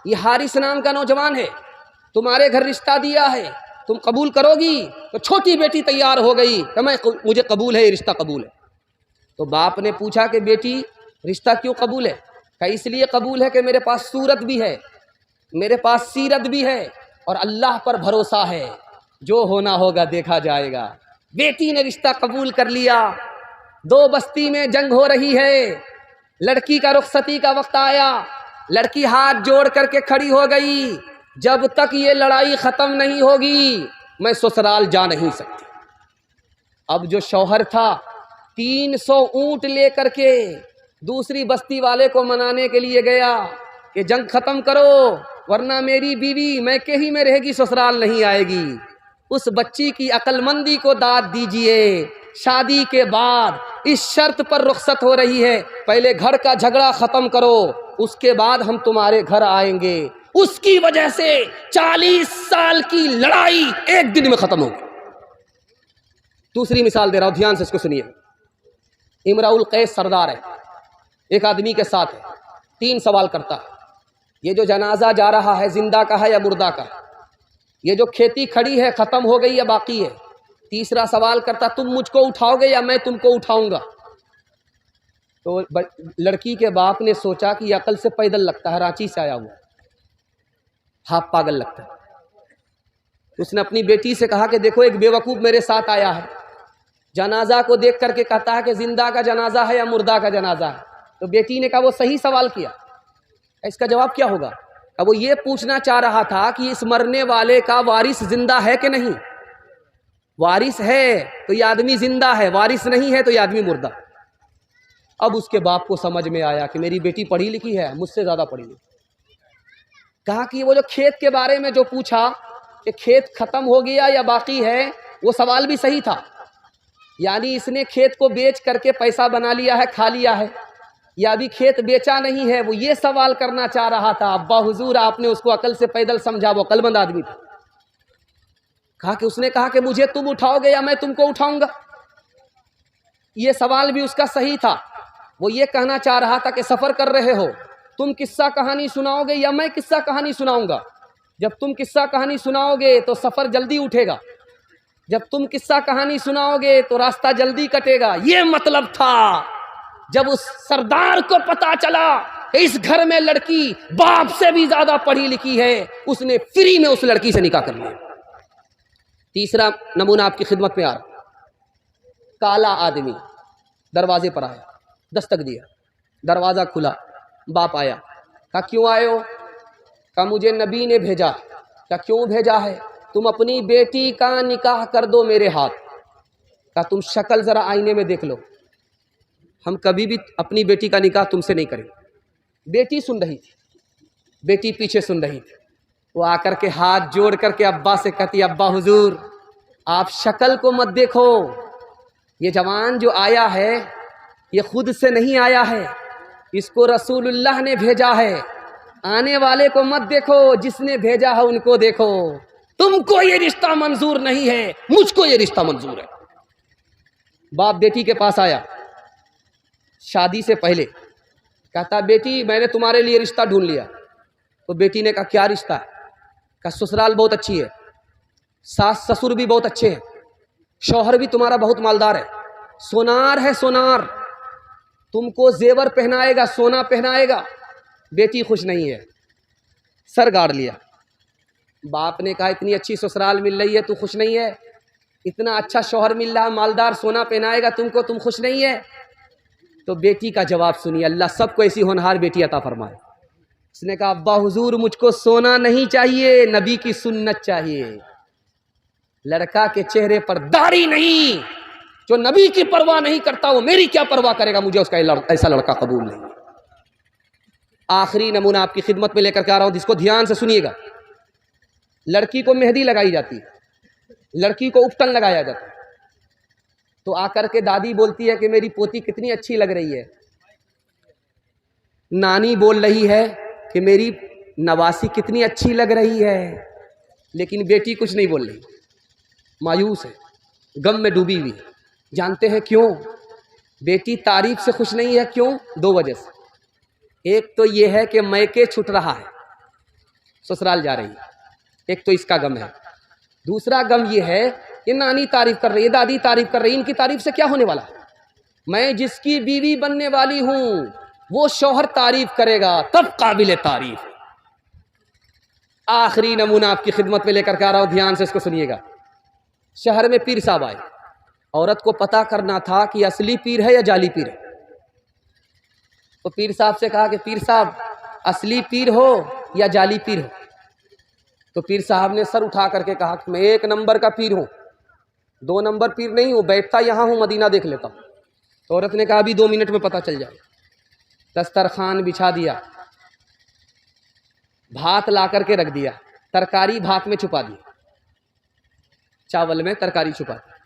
یہ حارث نام کا نوجوان ہے، تمہارے گھر رشتہ دیا ہے، تم قبول کرو گی؟ تو چھوٹی بیٹی تیار ہو گئی کہ مجھے قبول ہے، یہ رشتہ قبول ہے۔ تو باپ نے پوچھا کہ بیٹی رشتہ کیوں قبول ہے؟ کہ اس لیے قبول ہے کہ میرے پاس صورت بھی ہے، میرے پاس سیرت بھی ہے، اور اللہ پر بھروسہ ہے، جو ہونا ہوگا دیکھا جائے گا۔ بیٹی نے رشتہ قبول کر لیا۔ 2 بستی میں جنگ ہو رہی ہے، لڑکی کا رخصتی کا وقت آیا، لڑکی ہاتھ جوڑ کر کے کھڑی ہو گئی، جب تک یہ لڑائی ختم نہیں ہوگی میں سسرال جا نہیں سکتی۔ اب جو شوہر تھا 300 اونٹ لے کر کے دوسری بستی والے کو منانے کے لیے گیا کہ جنگ ختم کرو ورنہ میری بیوی میکے ہی میں رہے گی، سسرال نہیں آئے گی۔ اس بچی کی عقل مندی کو داد دیجئے، شادی کے بعد اس شرط پر رخصت ہو رہی ہے پہلے گھر کا جھگڑا ختم کرو، اس کے بعد ہم تمہارے گھر آئیں گے۔ اس کی وجہ سے 40 سال کی لڑائی ایک دن میں ختم ہوگی۔ دوسری مثال دے رہا ہوں، دھیان سے اس کو سنیے۔ امراء القیس سردار ہے، ایک آدمی کے ساتھ ہے، 3 سوال کرتا ہے، یہ جو جنازہ جا رہا ہے زندہ کا ہے یا مردہ کا؟ یہ جو کھیتی کھڑی ہے ختم ہو گئی یا باقی ہے؟ تیسرا سوال کرتا تم مجھ کو اٹھاؤ گے یا میں تم کو اٹھاؤں گا؟ تو لڑکی کے باپ نے سوچا کہ یہ عقل سے پیدل لگتا ہے، رانچی سے آیا ہوا، ہاں پاگل لگتا ہے۔ اس نے اپنی بیٹی سے کہا کہ دیکھو ایک بیوقوف میرے ساتھ آیا ہے، جنازہ کو دیکھ کر کے کہتا ہے کہ زندہ کا جنازہ ہے یا مردہ کا جنازہ ہے۔ تو بیٹی نے کہا وہ صحیح سوال کیا، اس کا جواب کیا ہوگا؟ اب وہ یہ پوچھنا چاہ رہا تھا کہ اس مرنے والے کا وارث زندہ ہے کہ نہیں؟ وارث ہے تو یہ آدمی زندہ ہے، وارث نہیں ہے تو یہ آدمی مردہ۔ اب اس کے باپ کو سمجھ میں آیا کہ میری بیٹی پڑھی لکھی ہے، مجھ سے زیادہ پڑھی لکھی۔ کہا کہ وہ جو کھیت کے بارے میں جو پوچھا کہ کھیت ختم ہو گیا یا باقی ہے، وہ سوال بھی صحیح تھا، یعنی اس نے کھیت کو بیچ کر کے پیسہ بنا لیا ہے، کھا لیا ہے، یا ابھی کھیت بیچا نہیں ہے۔ وہ یہ سوال کرنا چاہ رہا تھا، ابا حضور آپ نے اس کو عقل سے پیدل سمجھا، وہ عقل مند آدمی تھا۔ کہا کہ اس نے کہا کہ مجھے تم اٹھاؤ گے یا میں تم کو اٹھاؤں گا؟ یہ سوال بھی اس کا صحیح تھا۔ وہ یہ کہنا چاہ رہا تھا کہ سفر کر رہے ہو، تم قصہ کہانی سناؤ گے یا میں قصہ کہانی سناؤں گا؟ جب تم قصہ کہانی سناؤ گے تو سفر جلدی اٹھے گا، جب تم قصہ کہانی سناؤ گے تو راستہ جلدی کٹے گا۔ یہ مطلب تھا۔ جب اس سردار کو پتا چلا کہ اس گھر میں لڑکی باپ سے بھی زیادہ پڑھی لکھی ہے، اس نے فری میں اس لڑکی سے نکاح کر لیا۔ تیسرا نمونہ آپ کی خدمت میں آ رہا، کالا آدمی دروازے پر آیا، دستک دیا، دروازہ کھلا، باپ آیا، کہا کیوں آئے ہو؟ کہا مجھے نبی نے بھیجا۔ کہا کیوں بھیجا ہے؟ تم اپنی بیٹی کا نکاح کر دو میرے ہاتھ۔ کہا تم شکل ذرا آئینے میں دیکھ لو، ہم کبھی بھی اپنی بیٹی کا نکاح تم سے نہیں کریں گے۔ بیٹی سن رہی تھی، بیٹی پیچھے سن رہی تھی، وہ آ کر کے ہاتھ جوڑ کر کے ابا سے کہتی ابا حضور آپ شکل کو مت دیکھو، یہ جوان جو آیا ہے یہ خود سے نہیں آیا ہے، اس کو رسول اللہ نے بھیجا ہے، آنے والے کو مت دیکھو، جس نے بھیجا ہے ان کو دیکھو، تم کو یہ رشتہ منظور نہیں ہے، مجھ کو یہ رشتہ منظور ہے۔ باپ بیٹی کے پاس آیا شادی سے پہلے، کہتا بیٹی میں نے تمہارے لیے رشتہ ڈھونڈ لیا۔ تو بیٹی نے کہا کیا رشتہ ہے؟ کہا سسرال بہت اچھی ہے، ساس سسر بھی بہت اچھے ہیں، شوہر بھی تمہارا بہت مالدار ہے، سونار ہے سونار، تم کو زیور پہنائے گا، سونا پہنائے گا۔ بیٹی خوش نہیں ہے، سر گاڑ لیا۔ باپ نے کہا اتنی اچھی سسرال مل رہی ہے تو خوش نہیں ہے، اتنا اچھا شوہر مل رہا مالدار، سونا پہنائے گا تم کو، تم خوش نہیں ہے؟ تو بیٹی کا جواب سنیے، اللہ سب کو ایسی ہونہار بیٹی عطا فرمائے۔ اس نے کہا ابا حضور مجھ کو سونا نہیں چاہیے، نبی کی سنت چاہیے، لڑکا کے چہرے پر داڑھی نہیں، جو نبی کی پرواہ نہیں کرتا وہ میری کیا پرواہ کرے گا، مجھے اس کا ایسا لڑکا قبول نہیں۔ آخری نمونہ آپ کی خدمت میں لے کر کے آ رہا ہوں، جس کو دھیان سے سنیے گا۔ لڑکی کو مہندی لگائی جاتی ہے، لڑکی کو اپٹن لگایا جاتا ہے، تو آ کر کے دادی بولتی ہے کہ میری پوتی کتنی اچھی لگ رہی ہے، نانی بول رہی ہے کہ میری نواسی کتنی اچھی لگ رہی ہے، لیکن بیٹی کچھ نہیں بول رہی، مایوس ہے، غم میں ڈوبی ہوئی ہے۔ جانتے ہیں کیوں بیٹی تعریف سے خوش نہیں ہے؟ کیوں؟ دو وجہ سے۔ ایک تو یہ ہے کہ میکے چھٹ رہا ہے، سسرال جا رہی ہے، ایک تو اس کا غم ہے۔ دوسرا غم یہ ہے کہ نانی تعریف کر رہی ہے، دادی تعریف کر رہی ہے، ان کی تعریف سے کیا ہونے والا ہے؟ میں جس کی بیوی بننے والی ہوں وہ شوہر تعریف کرے گا تب قابل تعریف۔ آخری نمونہ آپ کی خدمت میں لے کر کے آ رہا ہوں، دھیان سے اس کو سنیے گا۔ شہر میں پیر صاحب آئے، عورت کو پتہ کرنا تھا کہ اصلی پیر ہے یا جعلی پیر ہے۔ تو پیر صاحب سے کہا کہ پیر صاحب اصلی پیر ہو یا جعلی پیر ہو؟ تو پیر صاحب نے سر اٹھا کر کے کہا کہ میں 1 نمبر کا پیر ہوں، 2 نمبر پیر نہیں ہوں، بیٹھتا یہاں ہوں، مدینہ دیکھ لیتا ہوں۔ تو عورت نے کہا ابھی 2 منٹ میں پتہ چل جائے۔ دسترخوان بچھا دیا، بھات لا کر کے رکھ دیا، ترکاری بھات میں چھپا دی، چاول میں ترکاری چھپا دی۔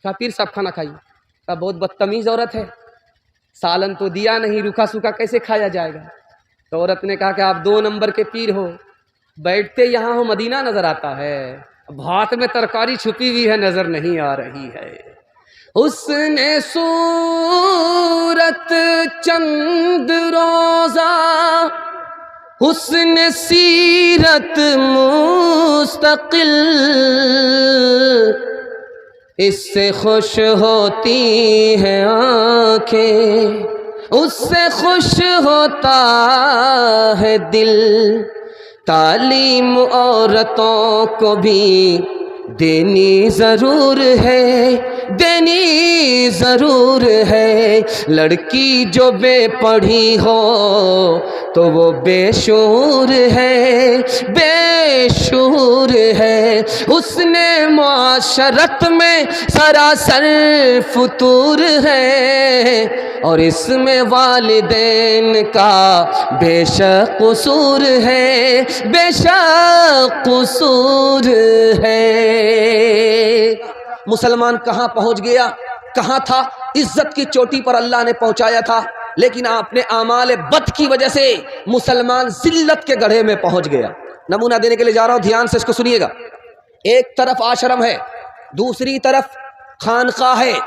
کہا پیر صاحب کھانا کھائیے۔ کہا بہت بدتمیز عورت ہے، سالن تو دیا نہیں، روکھا سوکھا کیسے کھایا جائے گا؟ تو عورت نے کہا کہ آپ 2 نمبر کے پیر ہو، بیٹھتے یہاں ہو، مدینہ نظر آتا ہے، بھات میں ترکاری چھپی ہوئی ہے نظر نہیں آ رہی ہے۔ حسن صورت چند روزہ، حسن سیرت مستقل، اس سے خوش ہوتی ہیں آنکھیں، اس سے خوش ہوتا ہے دل۔ تعلیم عورتوں کو بھی دینی ضرور ہے، دینی ضرور ہے۔ لڑکی جو بے پڑھی ہو تو وہ بے شعور ہے، بے شعور ہے۔ حسن معاشرت میں سراسر فتور ہے، اور اس میں والدین کا بے شک قصور ہے، بے شک قصور ہے۔ مسلمان کہاں پہنچ گیا؟ کہاں تھا؟ عزت کی چوٹی پر اللہ نے پہنچایا تھا، لیکن اپنے اعمال بد کی وجہ سے مسلمان ذلت کے گڑھے میں پہنچ گیا۔ نمونہ دینے کے لیے جا رہا ہوں، دھیان سے اس کو سنیے گا۔ ایک طرف آشرم ہے، دوسری طرف خانقاہ ہے۔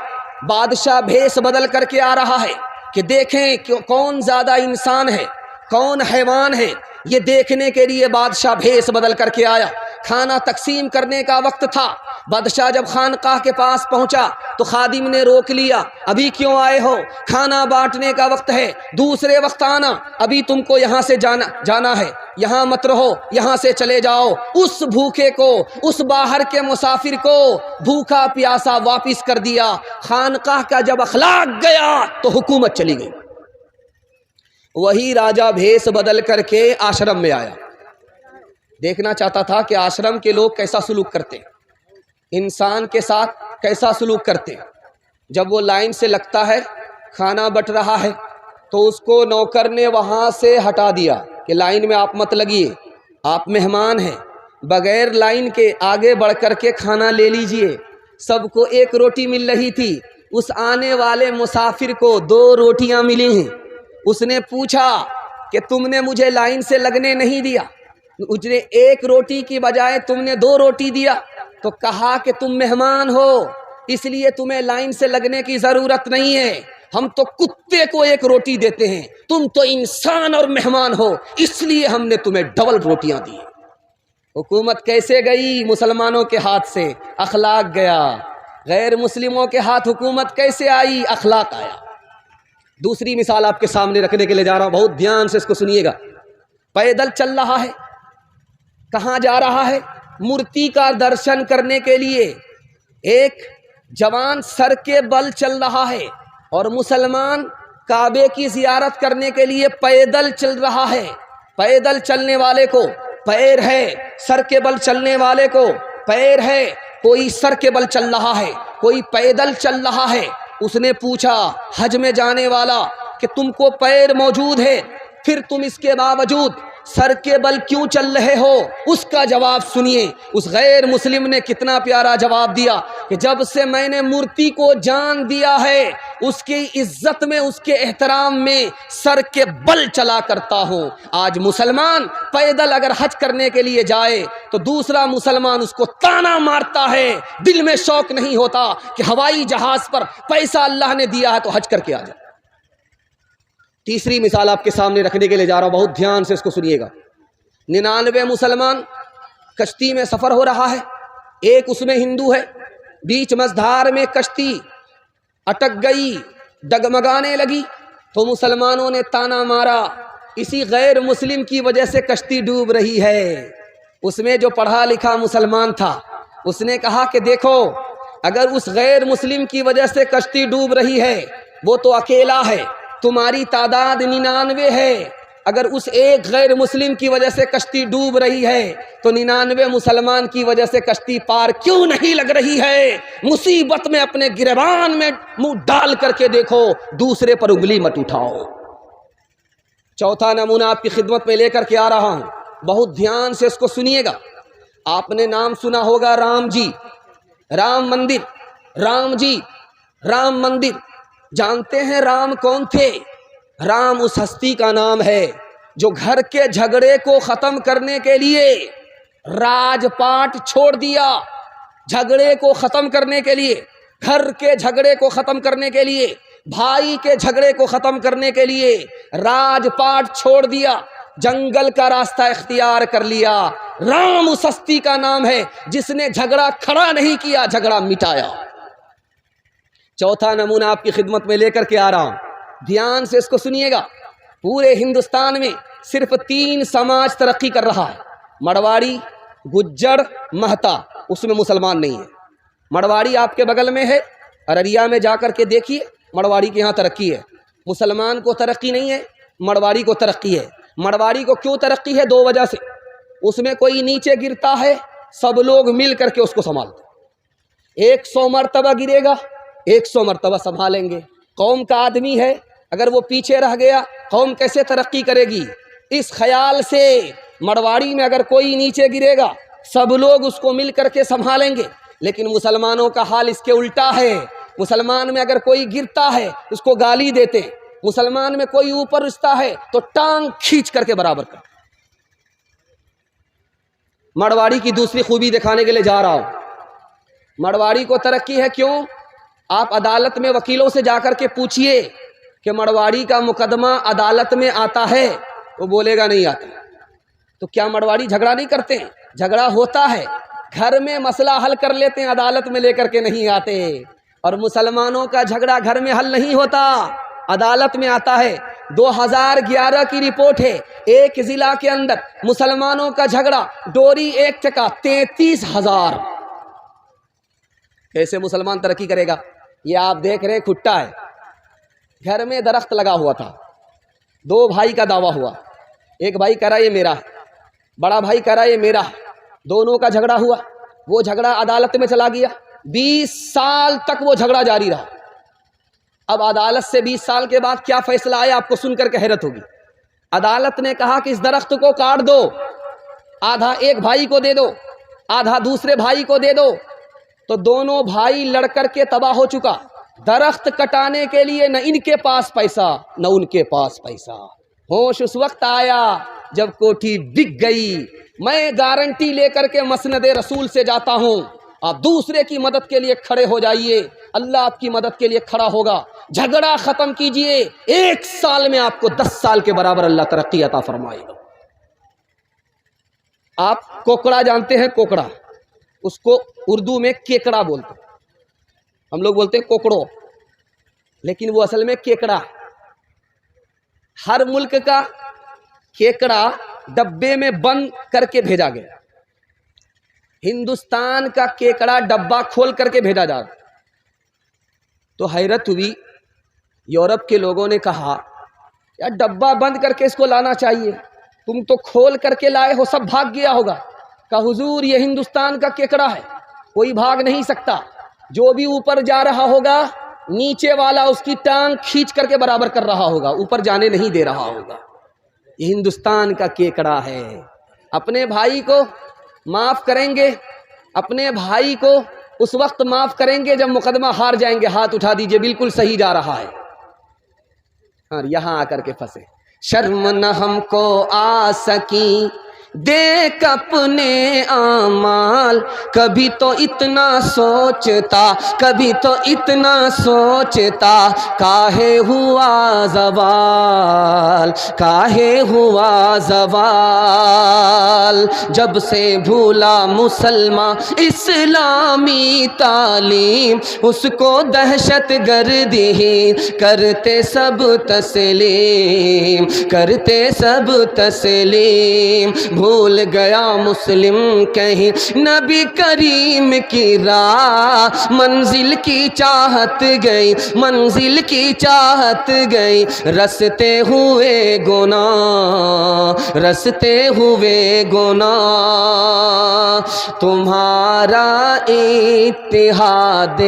بادشاہ بھیس بدل کر کے آ رہا ہے کہ دیکھیں کہ کون زیادہ انسان ہے، کون حیوان ہے۔ یہ دیکھنے کے لیے بادشاہ بھیس بدل کر کے آیا۔ کھانا تقسیم کرنے کا وقت تھا۔ بادشاہ جب خانقاہ کے پاس پہنچا تو خادم نے روک لیا، ابھی کیوں آئے ہو؟ کھانا بانٹنے کا وقت ہے، دوسرے وقت آنا، ابھی تم کو یہاں سے جانا ہے، یہاں مت رہو، یہاں سے چلے جاؤ۔ اس بھوکے کو، اس باہر کے مسافر کو بھوکا پیاسا واپس کر دیا۔ خانقاہ کا جب اخلاق گیا تو حکومت چلی گئی۔ وہی راجہ بھیس بدل کر کے آشرم میں آیا، دیکھنا چاہتا تھا کہ آشرم کے لوگ کیسا سلوک کرتے ہیں، انسان کے ساتھ کیسا سلوک کرتے ہیں؟ جب وہ لائن سے لگتا ہے، کھانا بٹ رہا ہے، تو اس کو نوکر نے وہاں سے ہٹا دیا کہ لائن میں آپ مت لگیے، آپ مہمان ہیں، بغیر لائن کے آگے بڑھ کر کے کھانا لے لیجئے۔ سب کو ایک روٹی مل رہی تھی، اس آنے والے مسافر کو 2 روٹیاں ملی ہیں۔ اس نے پوچھا کہ تم نے مجھے لائن سے لگنے نہیں دیا، مجھے 1 روٹی کی بجائے تم نے 2 روٹی دیا، تو کہا کہ تم مہمان ہو، اس لیے تمہیں لائن سے لگنے کی ضرورت نہیں ہے، ہم تو کتے کو 1 روٹی دیتے ہیں، تم تو انسان اور مہمان ہو، اس لیے ہم نے تمہیں ڈبل روٹیاں دی۔ حکومت کیسے گئی؟ مسلمانوں کے ہاتھ سے اخلاق گیا۔ غیر مسلموں کے ہاتھ حکومت کیسے آئی؟ اخلاق آیا۔ دوسری مثال آپ کے سامنے رکھنے کے لیے جا رہا ہوں، بہت دھیان سے اس کو سنیے گا۔ پیدل چل رہا ہے، کہاں جا رہا ہے؟ مورتی کا درشن کرنے کے لیے۔ ایک جوان سر کے بل چل رہا ہے اور مسلمان کعبے کی زیارت کرنے کے لیے پیدل چل رہا ہے۔ پیدل چلنے والے کو پیر ہے، سر کے بل چلنے والے کو پیر ہے۔ کوئی سر کے بل چل رہا ہے، کوئی پیدل چل رہا ہے۔ اس نے پوچھا حج میں جانے والا کہ تم کو پیر موجود ہے، پھر تم اس کے باوجود سر کے بل کیوں چل رہے ہو؟ اس کا جواب سنیے، اس غیر مسلم نے کتنا پیارا جواب دیا کہ جب سے میں نے مورتی کو جان دیا ہے، اس کی عزت میں، اس کے احترام میں سر کے بل چلا کرتا ہوں۔ آج مسلمان پیدل اگر حج کرنے کے لیے جائے تو دوسرا مسلمان اس کو تانا مارتا ہے، دل میں شوق نہیں ہوتا کہ ہوائی جہاز پر پیسہ اللہ نے دیا ہے تو حج کر کے آ جائے۔ تیسری مثال آپ کے سامنے رکھنے کے لیے جا رہا ہوں، بہت دھیان سے اس کو سنیے گا۔ 99 مسلمان کشتی میں سفر ہو رہا ہے، ایک اس میں ہندو ہے، بیچ مزدھار میں کشتی اٹک گئی، ڈگمگانے لگی تو مسلمانوں نے تانا مارا، اسی غیر مسلم کی وجہ سے کشتی ڈوب رہی ہے۔ اس میں جو پڑھا لکھا مسلمان تھا، اس نے کہا کہ دیکھو، اگر اس غیر مسلم کی وجہ سے کشتی ڈوب رہی ہے، وہ تو اکیلا ہے، تمہاری تعداد 99 ہے، اگر اس ایک غیر مسلم کی وجہ سے کشتی ڈوب رہی ہے تو 99 مسلمان کی وجہ سے کشتی پار کیوں نہیں لگ رہی ہے؟ مصیبت میں اپنے گریبان میں منہ ڈال کر کے دیکھو، دوسرے پر انگلی مت اٹھاؤ۔ چوتھا نمونہ آپ کی خدمت میں لے کر کے آ رہا ہوں، بہت دھیان سے اس کو سنیے گا۔ آپ نے نام سنا ہوگا رام جی، رام مندر، رام جی، رام مندر۔ جانتے ہیں رام کون تھے؟ رام اس ہستی کا نام ہے جو گھر کے جھگڑے کو ختم کرنے کے لیے راج پاٹ چھوڑ دیا، جھگڑے کو ختم کرنے کے لیے، گھر کے جھگڑے کو ختم کرنے کے لیے، بھائی کے جھگڑے کو ختم کرنے کے لیے راج پاٹ چھوڑ دیا، جنگل کا راستہ اختیار کر لیا۔ رام اس ہستی کا نام ہے جس نے جھگڑا کھڑا نہیں کیا، جھگڑا مٹایا۔ چوتھا نمونہ آپ کی خدمت میں لے کر کے آ رہا ہوں، دھیان سے اس کو سنیے گا۔ پورے ہندوستان میں صرف 3 سماج ترقی کر رہا ہے، مرواڑی، گجر، مہتا، اس میں مسلمان نہیں ہے۔ مرواڑی آپ کے بغل میں ہے، ارریا میں جا کر کے دیکھیے، مرواڑی کے یہاں ترقی ہے۔ مسلمان کو ترقی نہیں ہے، مرواڑی کو ترقی ہے۔ مرواڑی کو کیوں ترقی ہے؟ 2 وجہ سے۔ اس میں کوئی نیچے گرتا ہے، سب لوگ مل کر کے اس کو سنبھالتے، 100 مرتبہ گرے گا 100 مرتبہ سنبھالیں گے۔ قوم کا آدمی ہے، اگر وہ پیچھے رہ گیا قوم کیسے ترقی کرے گی؟ اس خیال سے مرواڑی میں اگر کوئی نیچے گرے گا سب لوگ اس کو مل کر کے سنبھالیں گے، لیکن مسلمانوں کا حال اس کے الٹا ہے۔ مسلمان میں اگر کوئی گرتا ہے اس کو گالی دیتے، مسلمان میں کوئی اوپر اٹھتا ہے تو ٹانگ کھینچ کر کے برابر کرتے۔ مرواڑی کی دوسری خوبی دکھانے کے لیے جا رہا ہوں۔ مرواڑی کو ترقی ہے کیوں؟ آپ عدالت میں وکیلوں سے جا کر کے پوچھئے کہ مرواڑی کا مقدمہ عدالت میں آتا ہے، وہ بولے گا نہیں آتا۔ تو کیا مرواڑی جھگڑا نہیں کرتے ہیں؟ جھگڑا ہوتا ہے، گھر میں مسئلہ حل کر لیتے ہیں، عدالت میں لے کر کے نہیں آتے۔ اور مسلمانوں کا جھگڑا گھر میں حل نہیں ہوتا، عدالت میں آتا ہے۔ 2011 کی رپورٹ ہے، ایک ضلع کے اندر مسلمانوں کا جھگڑا ڈوری ایکٹ کا 33,000۔ کیسے مسلمان ترقی کرے گا؟ یہ آپ دیکھ رہے ہیں کھٹا ہے، گھر میں درخت لگا ہوا تھا، 2 بھائی کا دعویٰ ہوا، ایک بھائی کہہ رہا یہ میرا ہے، بڑا بھائی کہہ رہا یہ میرا ہے، دونوں کا جھگڑا ہوا، وہ جھگڑا عدالت میں چلا گیا، 20 سال تک وہ جھگڑا جاری رہا۔ اب عدالت سے 20 سال کے بعد کیا فیصلہ آیا آپ کو سن کر کے حیرت ہوگی۔ عدالت نے کہا کہ اس درخت کو کاٹ دو، آدھا ایک بھائی کو دے دو، آدھا دوسرے بھائی کو دے دو۔ تو دونوں بھائی لڑ کر کے تباہ ہو چکا۔ درخت کٹانے کے لیے نہ ان کے پاس پیسہ نہ ان کے پاس پیسہ۔ ہوش اس وقت آیا جب کوٹھی بک گئی۔ میں گارنٹی لے کر کے مسند رسول سے جاتا ہوں، آپ دوسرے کی مدد کے لیے کھڑے ہو جائیے، اللہ آپ کی مدد کے لیے کھڑا ہوگا۔ جھگڑا ختم کیجئے، 1 سال میں آپ کو 10 سال کے برابر اللہ ترقی عطا فرمائے گا۔ آپ کوکڑا جانتے ہیں؟ کوکڑا، اس کو اردو میں کیکڑا بولتے ہیں، ہم لوگ بولتے ہیں کوکڑو، لیکن وہ اصل میں کیکڑا۔ ہر ملک کا کیکڑا ڈبے میں بند کر کے بھیجا گیا، ہندوستان کا کیکڑا ڈبہ کھول کر کے بھیجا جا رہا۔ تو حیرت ہوئی، یورپ کے لوگوں نے کہا یار ڈبہ بند کر کے اس کو لانا چاہیے، تم تو کھول کر کے لائے ہو، سب بھاگ گیا ہوگا۔ کہا حضور یہ ہندوستان کا کیکڑا ہے، کوئی بھاگ نہیں سکتا، جو بھی اوپر جا رہا ہوگا نیچے والا اس کی ٹانگ کھینچ کر کے برابر کر رہا ہوگا، اوپر جانے نہیں دے رہا ہوگا۔ یہ ہندوستان کا کیکڑا ہے۔ اپنے بھائی کو معاف کریں گے، اپنے بھائی کو اس وقت معاف کریں گے جب مقدمہ ہار جائیں گے۔ ہاتھ اٹھا دیجئے، بالکل صحیح جا رہا ہے۔ اور یہاں آ کر کے پھنسے۔ شرم نہ ہم کو آ سکی دیکھ اپنے اعمال، کبھی تو اتنا سوچتا، کبھی تو اتنا سوچتا، کاہے ہوا زوال، کاہے ہوا زوال۔ جب سے بھولا مسلمان اسلامی تعلیم، اس کو دہشت گردی کرتے سب تسلیم، کرتے سب تسلیم۔ بھول گیا مسلم کہیں نبی کریم کی راہ، منزل کی چاہت گئی، منزل کی چاہت گئی، رستے ہوئے گناہ، رستے ہوئے گناہ۔ تمہارا اتحاد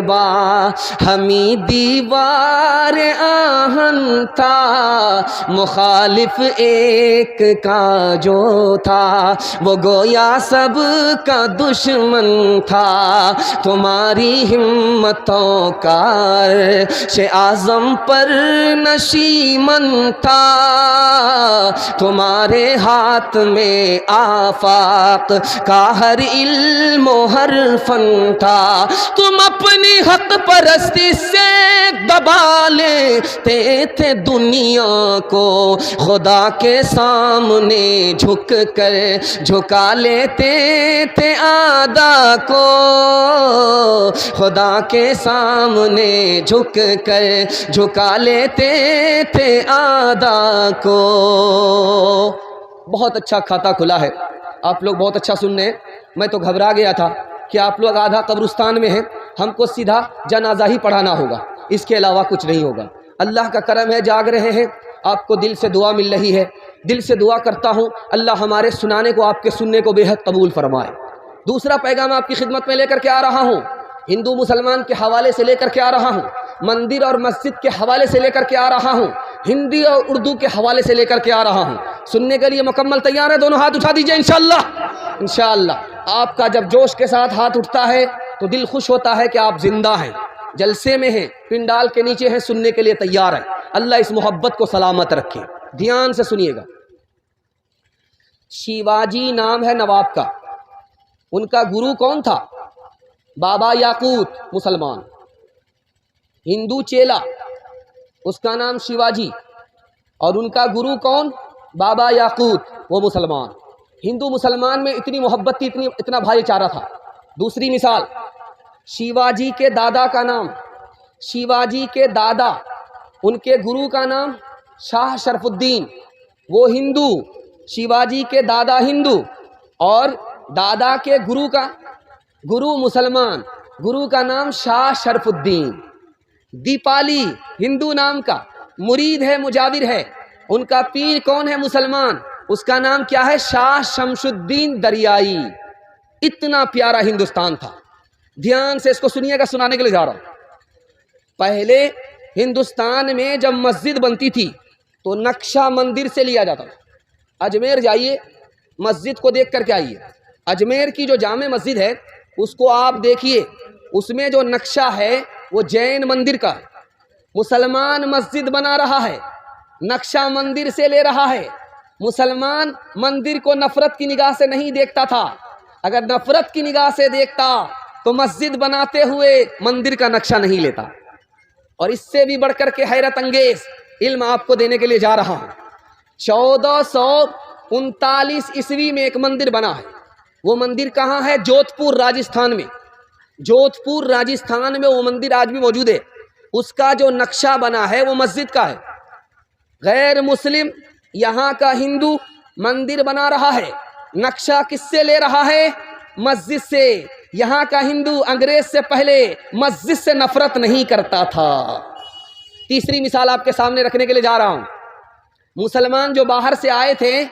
با ہمیں دیوار آہن تھا، مخالف ایک کا جو تھا وہ گویا سب کا دشمن تھا۔ تمہاری ہمتوں کا عرش اعظم پر نشیمن تھا، تمہارے ہاتھ میں آفاق کا ہر علم و ہر فن تھا۔ تم اپنی حق پرستی سے دبا لیتے تھے دنیا کو، خدا کے سامنے جھک کر جھکا لیتے تھے اعداء کو، خدا کے سامنے جھک کر جھکا لیتے تھے اعداء کو۔ بہت اچھا کھاتا کھلا ہے، آپ لوگ بہت اچھا سن رہے ہیں۔ میں تو گھبرا گیا تھا کہ آپ لوگ آدھا قبرستان میں ہیں، ہم کو سیدھا جنازہ ہی پڑھانا ہوگا، اس کے علاوہ کچھ نہیں ہوگا۔ اللہ کا کرم ہے، جاگ رہے ہیں، آپ کو دل سے دعا مل رہی ہے۔ دل سے دعا کرتا ہوں اللہ ہمارے سنانے کو، آپ کے سننے کو بے حد قبول فرمائے۔ دوسرا پیغام آپ کی خدمت میں لے کر کے آ رہا ہوں، ہندو مسلمان کے حوالے سے لے کر کے آ رہا ہوں، مندر اور مسجد کے حوالے سے لے کر کے آ رہا ہوں، ہندی اور اردو کے حوالے سے لے کر کے آ رہا ہوں۔ سننے کے لیے مکمل تیار ہے؟ دونوں ہاتھ اٹھا دیجئے انشاءاللہ۔ انشاءاللہ آپ کا جب جوش کے ساتھ ہاتھ اٹھتا ہے تو دل خوش ہوتا ہے کہ آپ زندہ ہیں، جلسے میں ہیں، پنڈال کے نیچے ہیں، سننے کے لیے تیار ہیں۔ اللہ اس محبت کو سلامت رکھے۔ دھیان سے سنیے گا۔ شیواجی نام ہے نواب کا، ان کا گرو کون تھا؟ بابا یاقوت، مسلمان۔ ہندو چیلا، اس کا نام شیواجی، اور ان کا گرو کون؟ بابا یاقوت، وہ مسلمان۔ ہندو مسلمان میں اتنی محبت تھی، اتنا بھائی چارہ تھا۔ دوسری مثال، شیواجی کے دادا کا نام، شیواجی کے دادا، ان کے گرو کا نام شاہ شرف الدین، وہ ہندو، شیواجی کے دادا ہندو، اور دادا کے گرو کا گرو مسلمان، گرو کا نام شاہ شرف الدین۔ دیپالی ہندو نام کا، مرید ہے، مجاور ہے، ان کا پیر کون ہے؟ مسلمان، اس کا نام کیا ہے؟ شاہ شمس الدین دریائی۔ اتنا پیارا ہندوستان تھا۔ دھیان سے اس کو سنیے گا، سنانے کے لیے جا رہا ہوں۔ پہلے ہندوستان میں جب مسجد بنتی تھی تو نقشہ مندر سے لیا جاتا تھا۔ اجمیر جائیے، مسجد کو دیکھ کر کے آئیے۔ اجمیر کی جو جامع مسجد ہے اس کو آپ دیکھیے، اس میں جو نقشہ ہے وہ جین مندر کا ہے۔ مسلمان مسجد بنا رہا ہے، نقشہ مندر سے لے رہا ہے۔ مسلمان مندر کو نفرت کی نگاہ سے نہیں دیکھتا تھا، اگر نفرت کی نگاہ سے دیکھتا تو مسجد بناتے ہوئے مندر کا نقشہ نہیں لیتا۔ اور اس سے بھی بڑھ کر کے حیرت انگیز علم آپ کو دینے کے لیے جا رہا ہوں۔ 1439 عیسوی میں ایک مندر بنا ہے۔ وہ مندر کہاں ہے؟ جودھ پور راجستھان میں۔ جودھ پور راجستھان میں وہ مندر آج بھی موجود ہے۔ اس کا جو نقشہ بنا ہے وہ مسجد کا ہے۔ غیر مسلم یہاں کا ہندو مندر بنا رہا ہے، نقشہ کس سے لے رہا ہے؟ مسجد سے۔ یہاں کا ہندو انگریز سے پہلے مسجد سے نفرت نہیں کرتا تھا۔ تیسری مثال آپ کے سامنے رکھنے کے لیے جا رہا ہوں۔ مسلمان جو باہر سے آئے تھے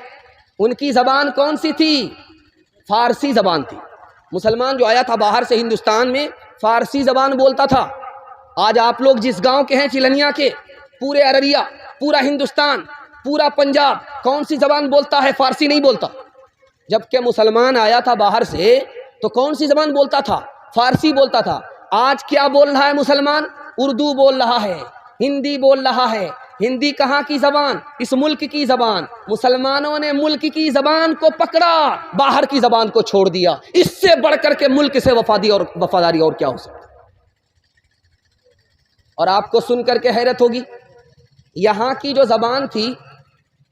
ان کی زبان کون سی تھی؟ فارسی زبان تھی۔ مسلمان جو آیا تھا باہر سے ہندوستان میں فارسی زبان بولتا تھا۔ آج آپ لوگ جس گاؤں کے ہیں چلنیا کے، پورے عربیہ، پورا ہندوستان، پورا پنجاب کون سی زبان بولتا ہے؟ فارسی نہیں بولتا۔ جبکہ مسلمان آیا تھا باہر سے تو کون سی زبان بولتا تھا؟ فارسی بولتا تھا۔ آج کیا بول رہا ہے مسلمان؟ اردو بول رہا ہے، ہندی بول رہا ہے۔ ہندی کہاں کی زبان؟ اس ملک کی زبان۔ مسلمانوں نے ملک کی زبان کو پکڑا، باہر کی زبان کو چھوڑ دیا۔ اس سے بڑھ کر کے ملک سے وفاداری اور کیا ہو سکتا؟ اور آپ کو سن کر کے حیرت ہوگی، یہاں کی جو زبان تھی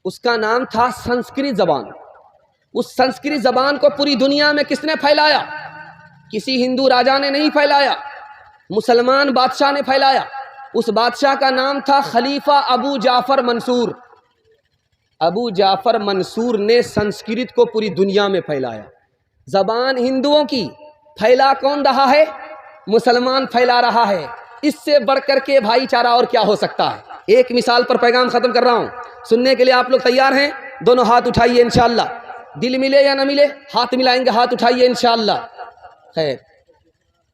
اس کا نام تھا سنسکرت زبان۔ اس سنسکرت زبان کو پوری دنیا میں کس نے پھیلایا؟ کسی ہندو راجا نے نہیں پھیلایا، مسلمان بادشاہ نے پھیلایا۔ اس بادشاہ کا نام تھا خلیفہ ابو جعفر منصور۔ ابو جعفر منصور نے سنسکرت کو پوری دنیا میں پھیلایا۔ زبان ہندوؤں کی پھیلا کون رہا ہے؟ مسلمان پھیلا رہا ہے۔ اس سے بڑھ کر کے بھائی چارہ اور کیا ہو سکتا ہے؟ ایک مثال پر پیغام ختم کر رہا ہوں، سننے کے لیے آپ لوگ تیار ہیں؟ دونوں ہاتھ اٹھائیے انشاءاللہ۔ دل ملے یا نہ ملے ہاتھ ملائیں گے، ہاتھ اٹھائیے انشاءاللہ۔ خیر،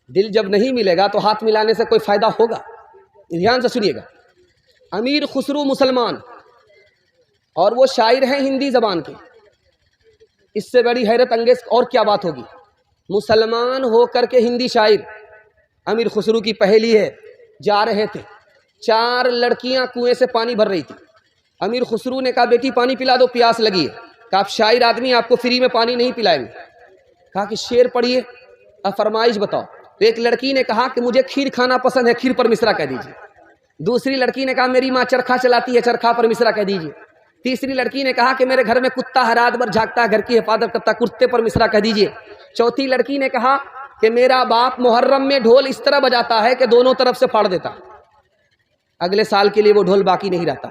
دل جب نہیں ملے گا تو ہاتھ ملانے سے کوئی فائدہ ہوگا؟ دھیان سے سنیے گا۔ امیر خسرو مسلمان اور وہ شاعر ہیں ہندی زبان کے۔ اس سے بڑی حیرت انگیز اور کیا بات ہوگی؟ مسلمان ہو کر کے ہندی شاعر۔ امیر خسرو کی پہیلی ہے، جا رہے تھے، 4 لڑکیاں کنویں سے پانی بھر رہی تھی۔ امیر خسرو نے کہا بیٹی پانی پلا دو، پیاس لگی ہے۔ کہا آپ شاعر آدمی، آپ کو فری میں پانی نہیں پلائیں گے۔ کہا کہ شعر پڑھیے، اب فرمائش بتاؤ۔ تو ایک لڑکی نے کہا کہ مجھے کھیر کھانا پسند ہے، کھیر پر مصرع کہہ دیجیے۔ دوسری لڑکی نے کہا میری ماں چرخا چلاتی ہے، چرخا پر مصرع کہہ دیجیے۔ تیسری لڑکی نے کہا کہ میرے گھر میں کتا ہے، رات بھر جھاگتا ہے، گھر کی حفاظت کرتا ہے، کتے پر مصرع کہہ دیجیے۔ چوتھی لڑکی نے کہا کہ میرا باپ محرم میں ڈھول اس طرح بجاتا ہے کہ دونوں طرف سے پھاڑ دیتا، اگلے سال کے لیے وہ ڈھول باقی نہیں رہتا،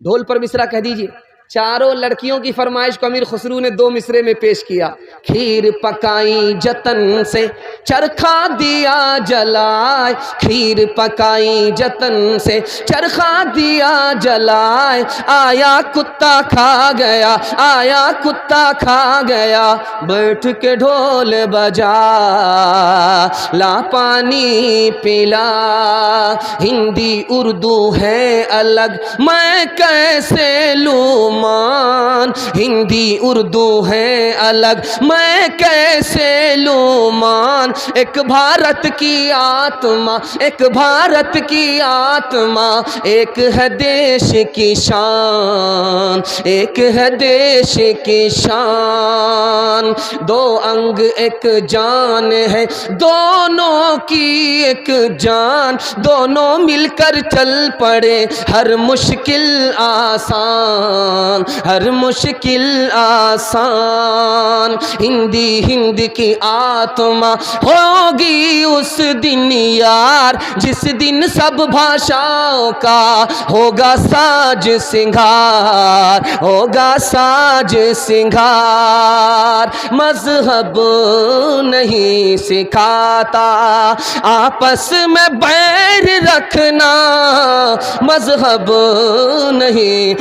ڈھول پر مصرع کہہ دیجیے۔ چاروں لڑکیوں کی فرمائش کو امیر خسرو نے 2 مصرے میں پیش کیا۔ کھیر پکائی جتن سے چرخا دیا جلائے، کھیر پکائی جتن سے چرخا دیا جلائے، آیا کتا کھا گیا، آیا کتا کھا گیا، بیٹھ کے ڈھول بجا لا پانی پلا۔ ہندی اردو ہے الگ میں کیسے لوں مان، ہندی اردو ہے الگ میں کیسے لوں مان، ایک بھارت کی آتما، ایک بھارت کی آتما، ایک ہے دیش کی شان، ایک ہے دیش کی شان۔ 2 انگ ایک جان ہے، دونوں کی ایک جان، دونوں مل کر چل پڑے ہر مشکل آسان، ہر مشکل آسان۔ ہند کی آتما ہوگی اس دن یار، جس دن سب بھاشاؤں کا ہوگا ساج سنگھار، ہوگا ساج سنگھار۔ مذہب نہیں سکھاتا آپس میں بیر رکھنا، مذہب نہیں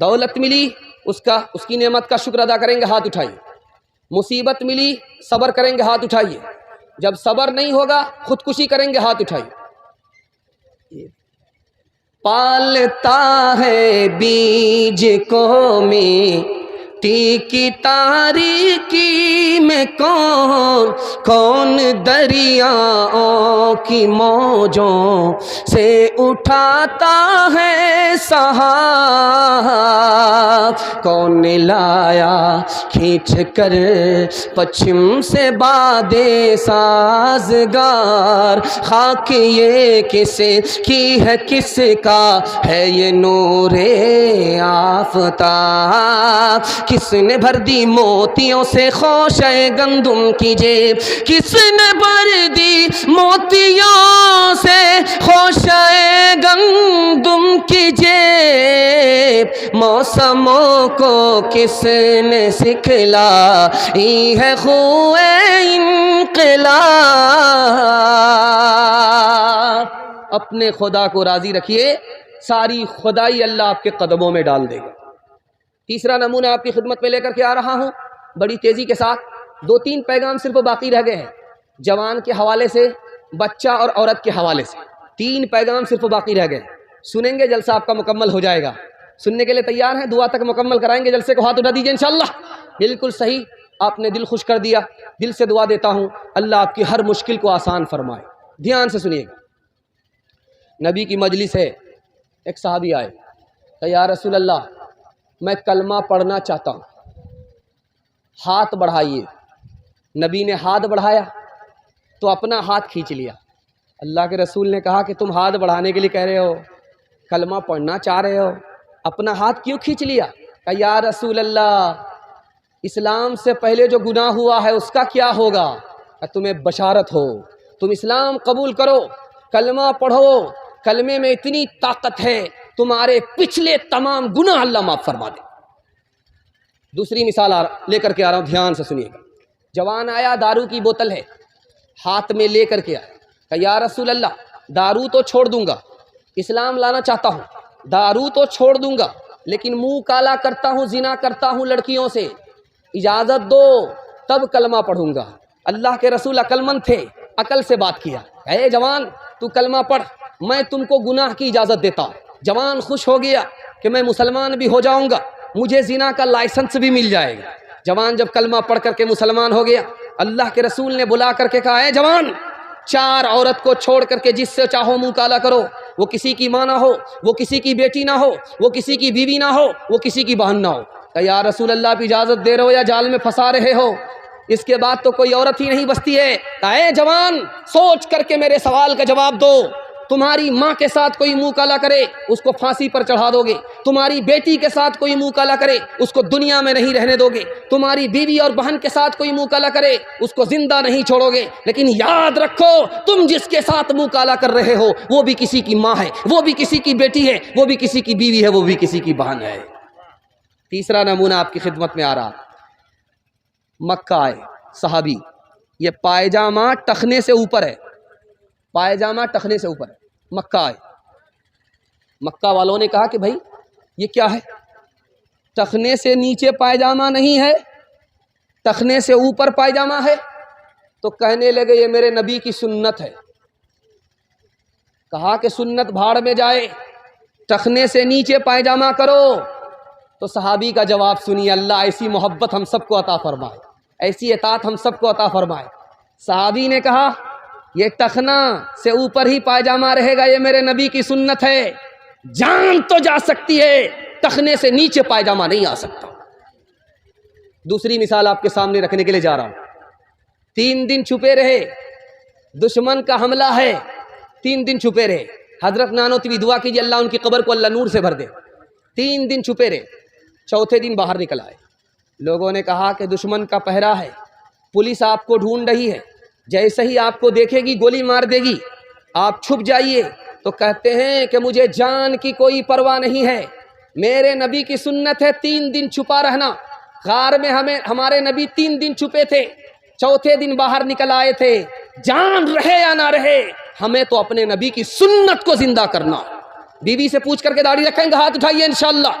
دولت ملی اس کی نعمت کا شکر ادا کریں گے، ہاتھ اٹھائیے. مصیبت ملی صبر کریں گے، ہاتھ اٹھائیے. جب صبر نہیں ہوگا خودکشی کریں گے، ہاتھ اٹھائیے. پالتا ہے بیج کو مٹی کی تاریکی میں کون دریاؤں کی موجوں سے اٹھاتا ہے سہاگ، کون لایا کھینچ کر پچھم سے باد سازگار، خاک یہ کس کی ہے کس کا ہے یہ نور آفتاب، کس نے بھر دی موتیوں سے خوشہ گندم کی جیب، کس نے بھر دی موتیوں سے خوشہ گندم کی جیب، موسموں کو کس نے سکھلائی ہے خوئے انقلاب. اپنے خدا کو راضی رکھیے، ساری خدائی اللہ آپ کے قدموں میں ڈال دے گا. تیسرا نمونہ آپ کی خدمت میں لے کر کے آ رہا ہوں بڑی تیزی کے ساتھ. 2-3 پیغام صرف باقی رہ گئے ہیں، جوان کے حوالے سے، بچہ اور عورت کے حوالے سے. 3 پیغام صرف باقی رہ گئے. سنیں گے جلسہ آپ کا مکمل ہو جائے گا. سننے کے لیے تیار ہیں؟ دعا تک مکمل کرائیں گے جلسے کو، ہاتھ اٹھا دیجیے انشاءاللہ. بالکل صحیح، آپ نے دل خوش کر دیا. دل سے دعا دیتا ہوں اللہ آپ کی ہر مشکل کو آسان فرمائے. دھیان سے سنیے گا. نبی کی مجلس ہے، ایک صحابی آئے کہ یا رسول اللہ میں کلمہ پڑھنا چاہتا ہوں، ہاتھ بڑھائیے. نبی نے ہاتھ بڑھایا تو اپنا ہاتھ کھینچ لیا. اللہ کے رسول نے کہا کہ تم ہاتھ بڑھانے کے لیے کہہ رہے ہو، کلمہ پڑھنا چاہ رہے ہو، اپنا ہاتھ کیوں کھینچ لیا؟ کہ یا رسول اللہ اسلام سے پہلے جو گناہ ہوا ہے اس کا کیا ہوگا؟ کہ تمہیں بشارت ہو، تم اسلام قبول کرو، کلمہ پڑھو، کلمے میں اتنی طاقت ہے تمہارے پچھلے تمام گناہ اللہ معاف فرما دے. دوسری مثال لے کر کے آ رہا ہوں، دھیان سے سنیے گا. جوان آیا، دارو کی بوتل ہے ہاتھ میں لے کر کے آیا کہ یا رسول اللہ دارو تو چھوڑ دوں گا، اسلام لانا چاہتا ہوں، دارو تو چھوڑ دوں گا لیکن منہ کالا کرتا ہوں، زنا کرتا ہوں لڑکیوں سے، اجازت دو تب کلمہ پڑھوں گا. اللہ کے رسول عقل مند تھے، عقل سے بات کیا. اے جوان تو کلمہ پڑھ، میں تم کو گناہ کی اجازت دیتا ہوں. جوان خوش ہو گیا کہ میں مسلمان بھی ہو جاؤں گا، مجھے زنا کا لائسنس بھی مل جائے گا. جوان جب کلمہ پڑھ کر کے مسلمان ہو گیا، اللہ کے رسول نے بلا کر کے کہا اے جوان 4 عورت کو چھوڑ کر کے جس سے چاہو منہ کالا کرو، وہ کسی کی ماں نہ ہو، وہ کسی کی بیٹی نہ ہو، وہ کسی کی بیوی نہ ہو، وہ کسی کی بہن نہ ہو. کہ یا رسول اللہ آپ اجازت دے رہے ہو یا جال میں پھنسا رہے ہو؟ اس کے بعد تو کوئی عورت ہی نہیں بچتی ہے. اے جوان سوچ کر کے میرے سوال کا جواب دو. تمہاری ماں کے ساتھ کوئی منہ کالا کرے اس کو پھانسی پر چڑھا دو گے، تمہاری بیٹی کے ساتھ کوئی منہ کالا کرے اس کو دنیا میں نہیں رہنے دو گے، تمہاری بیوی اور بہن کے ساتھ کوئی منہ کالا کرے اس کو زندہ نہیں چھوڑو گے. لیکن یاد رکھو تم جس کے ساتھ منہ کالا کر رہے ہو وہ بھی کسی کی ماں ہے، وہ بھی کسی کی بیٹی ہے، وہ بھی کسی کی بیوی ہے، وہ بھی کسی کی بہن ہے. تیسرا نمونہ آپ کی خدمت میں آ رہا. مکہ آئے صحابی، یہ پائجامہ ٹخنے سے اوپر ہے، پائجامہ ٹخنے سے اوپر ہے. مکہ آئے، مکہ والوں نے کہا کہ بھائی یہ کیا ہے؟ ٹخنے سے نیچے پائجامہ نہیں ہے، ٹخنے سے اوپر پائجامہ ہے. تو کہنے لگے یہ میرے نبی کی سنت ہے. کہا کہ سنت بھاڑ میں جائے، ٹخنے سے نیچے پائجامہ کرو. تو صحابی کا جواب سنیے، اللہ ایسی محبت ہم سب کو عطا فرمائے، ایسی اطاعت ہم سب کو عطا فرمائے. صحابی نے کہا یہ ٹخنا سے اوپر ہی پائجامہ رہے گا، یہ میرے نبی کی سنت ہے. جان تو جا سکتی ہے، ٹخنے سے نیچے پائجامہ نہیں آ سکتا. دوسری مثال آپ کے سامنے رکھنے کے لیے جا رہا ہوں. 3 دن چھپے رہے، دشمن کا حملہ ہے، 3 دن چھپے رہے. حضرت نانوتوی دعا کیجیے اللہ ان کی قبر کو اللہ نور سے بھر دے. 3 دن چھپے رہے، چوتھے دن باہر نکل آئے. لوگوں نے کہا کہ دشمن کا پہرا ہے، پولیس آپ کو ڈھونڈ رہی ہے، جیسے ہی آپ کو دیکھے گی گولی مار دے گی، آپ چھپ جائیے. تو کہتے ہیں کہ مجھے جان کی کوئی پرواہ نہیں ہے، میرے نبی کی سنت ہے 3 دن چھپا رہنا. غار میں ہمارے نبی 3 دن چھپے تھے، چوتھے دن باہر نکل آئے تھے. جان رہے یا نہ رہے ہمیں تو اپنے نبی کی سنت کو زندہ کرنا. بیوی سے پوچھ کر کے داڑھی رکھیں گے، ہاتھ اٹھائیے انشاءاللہ.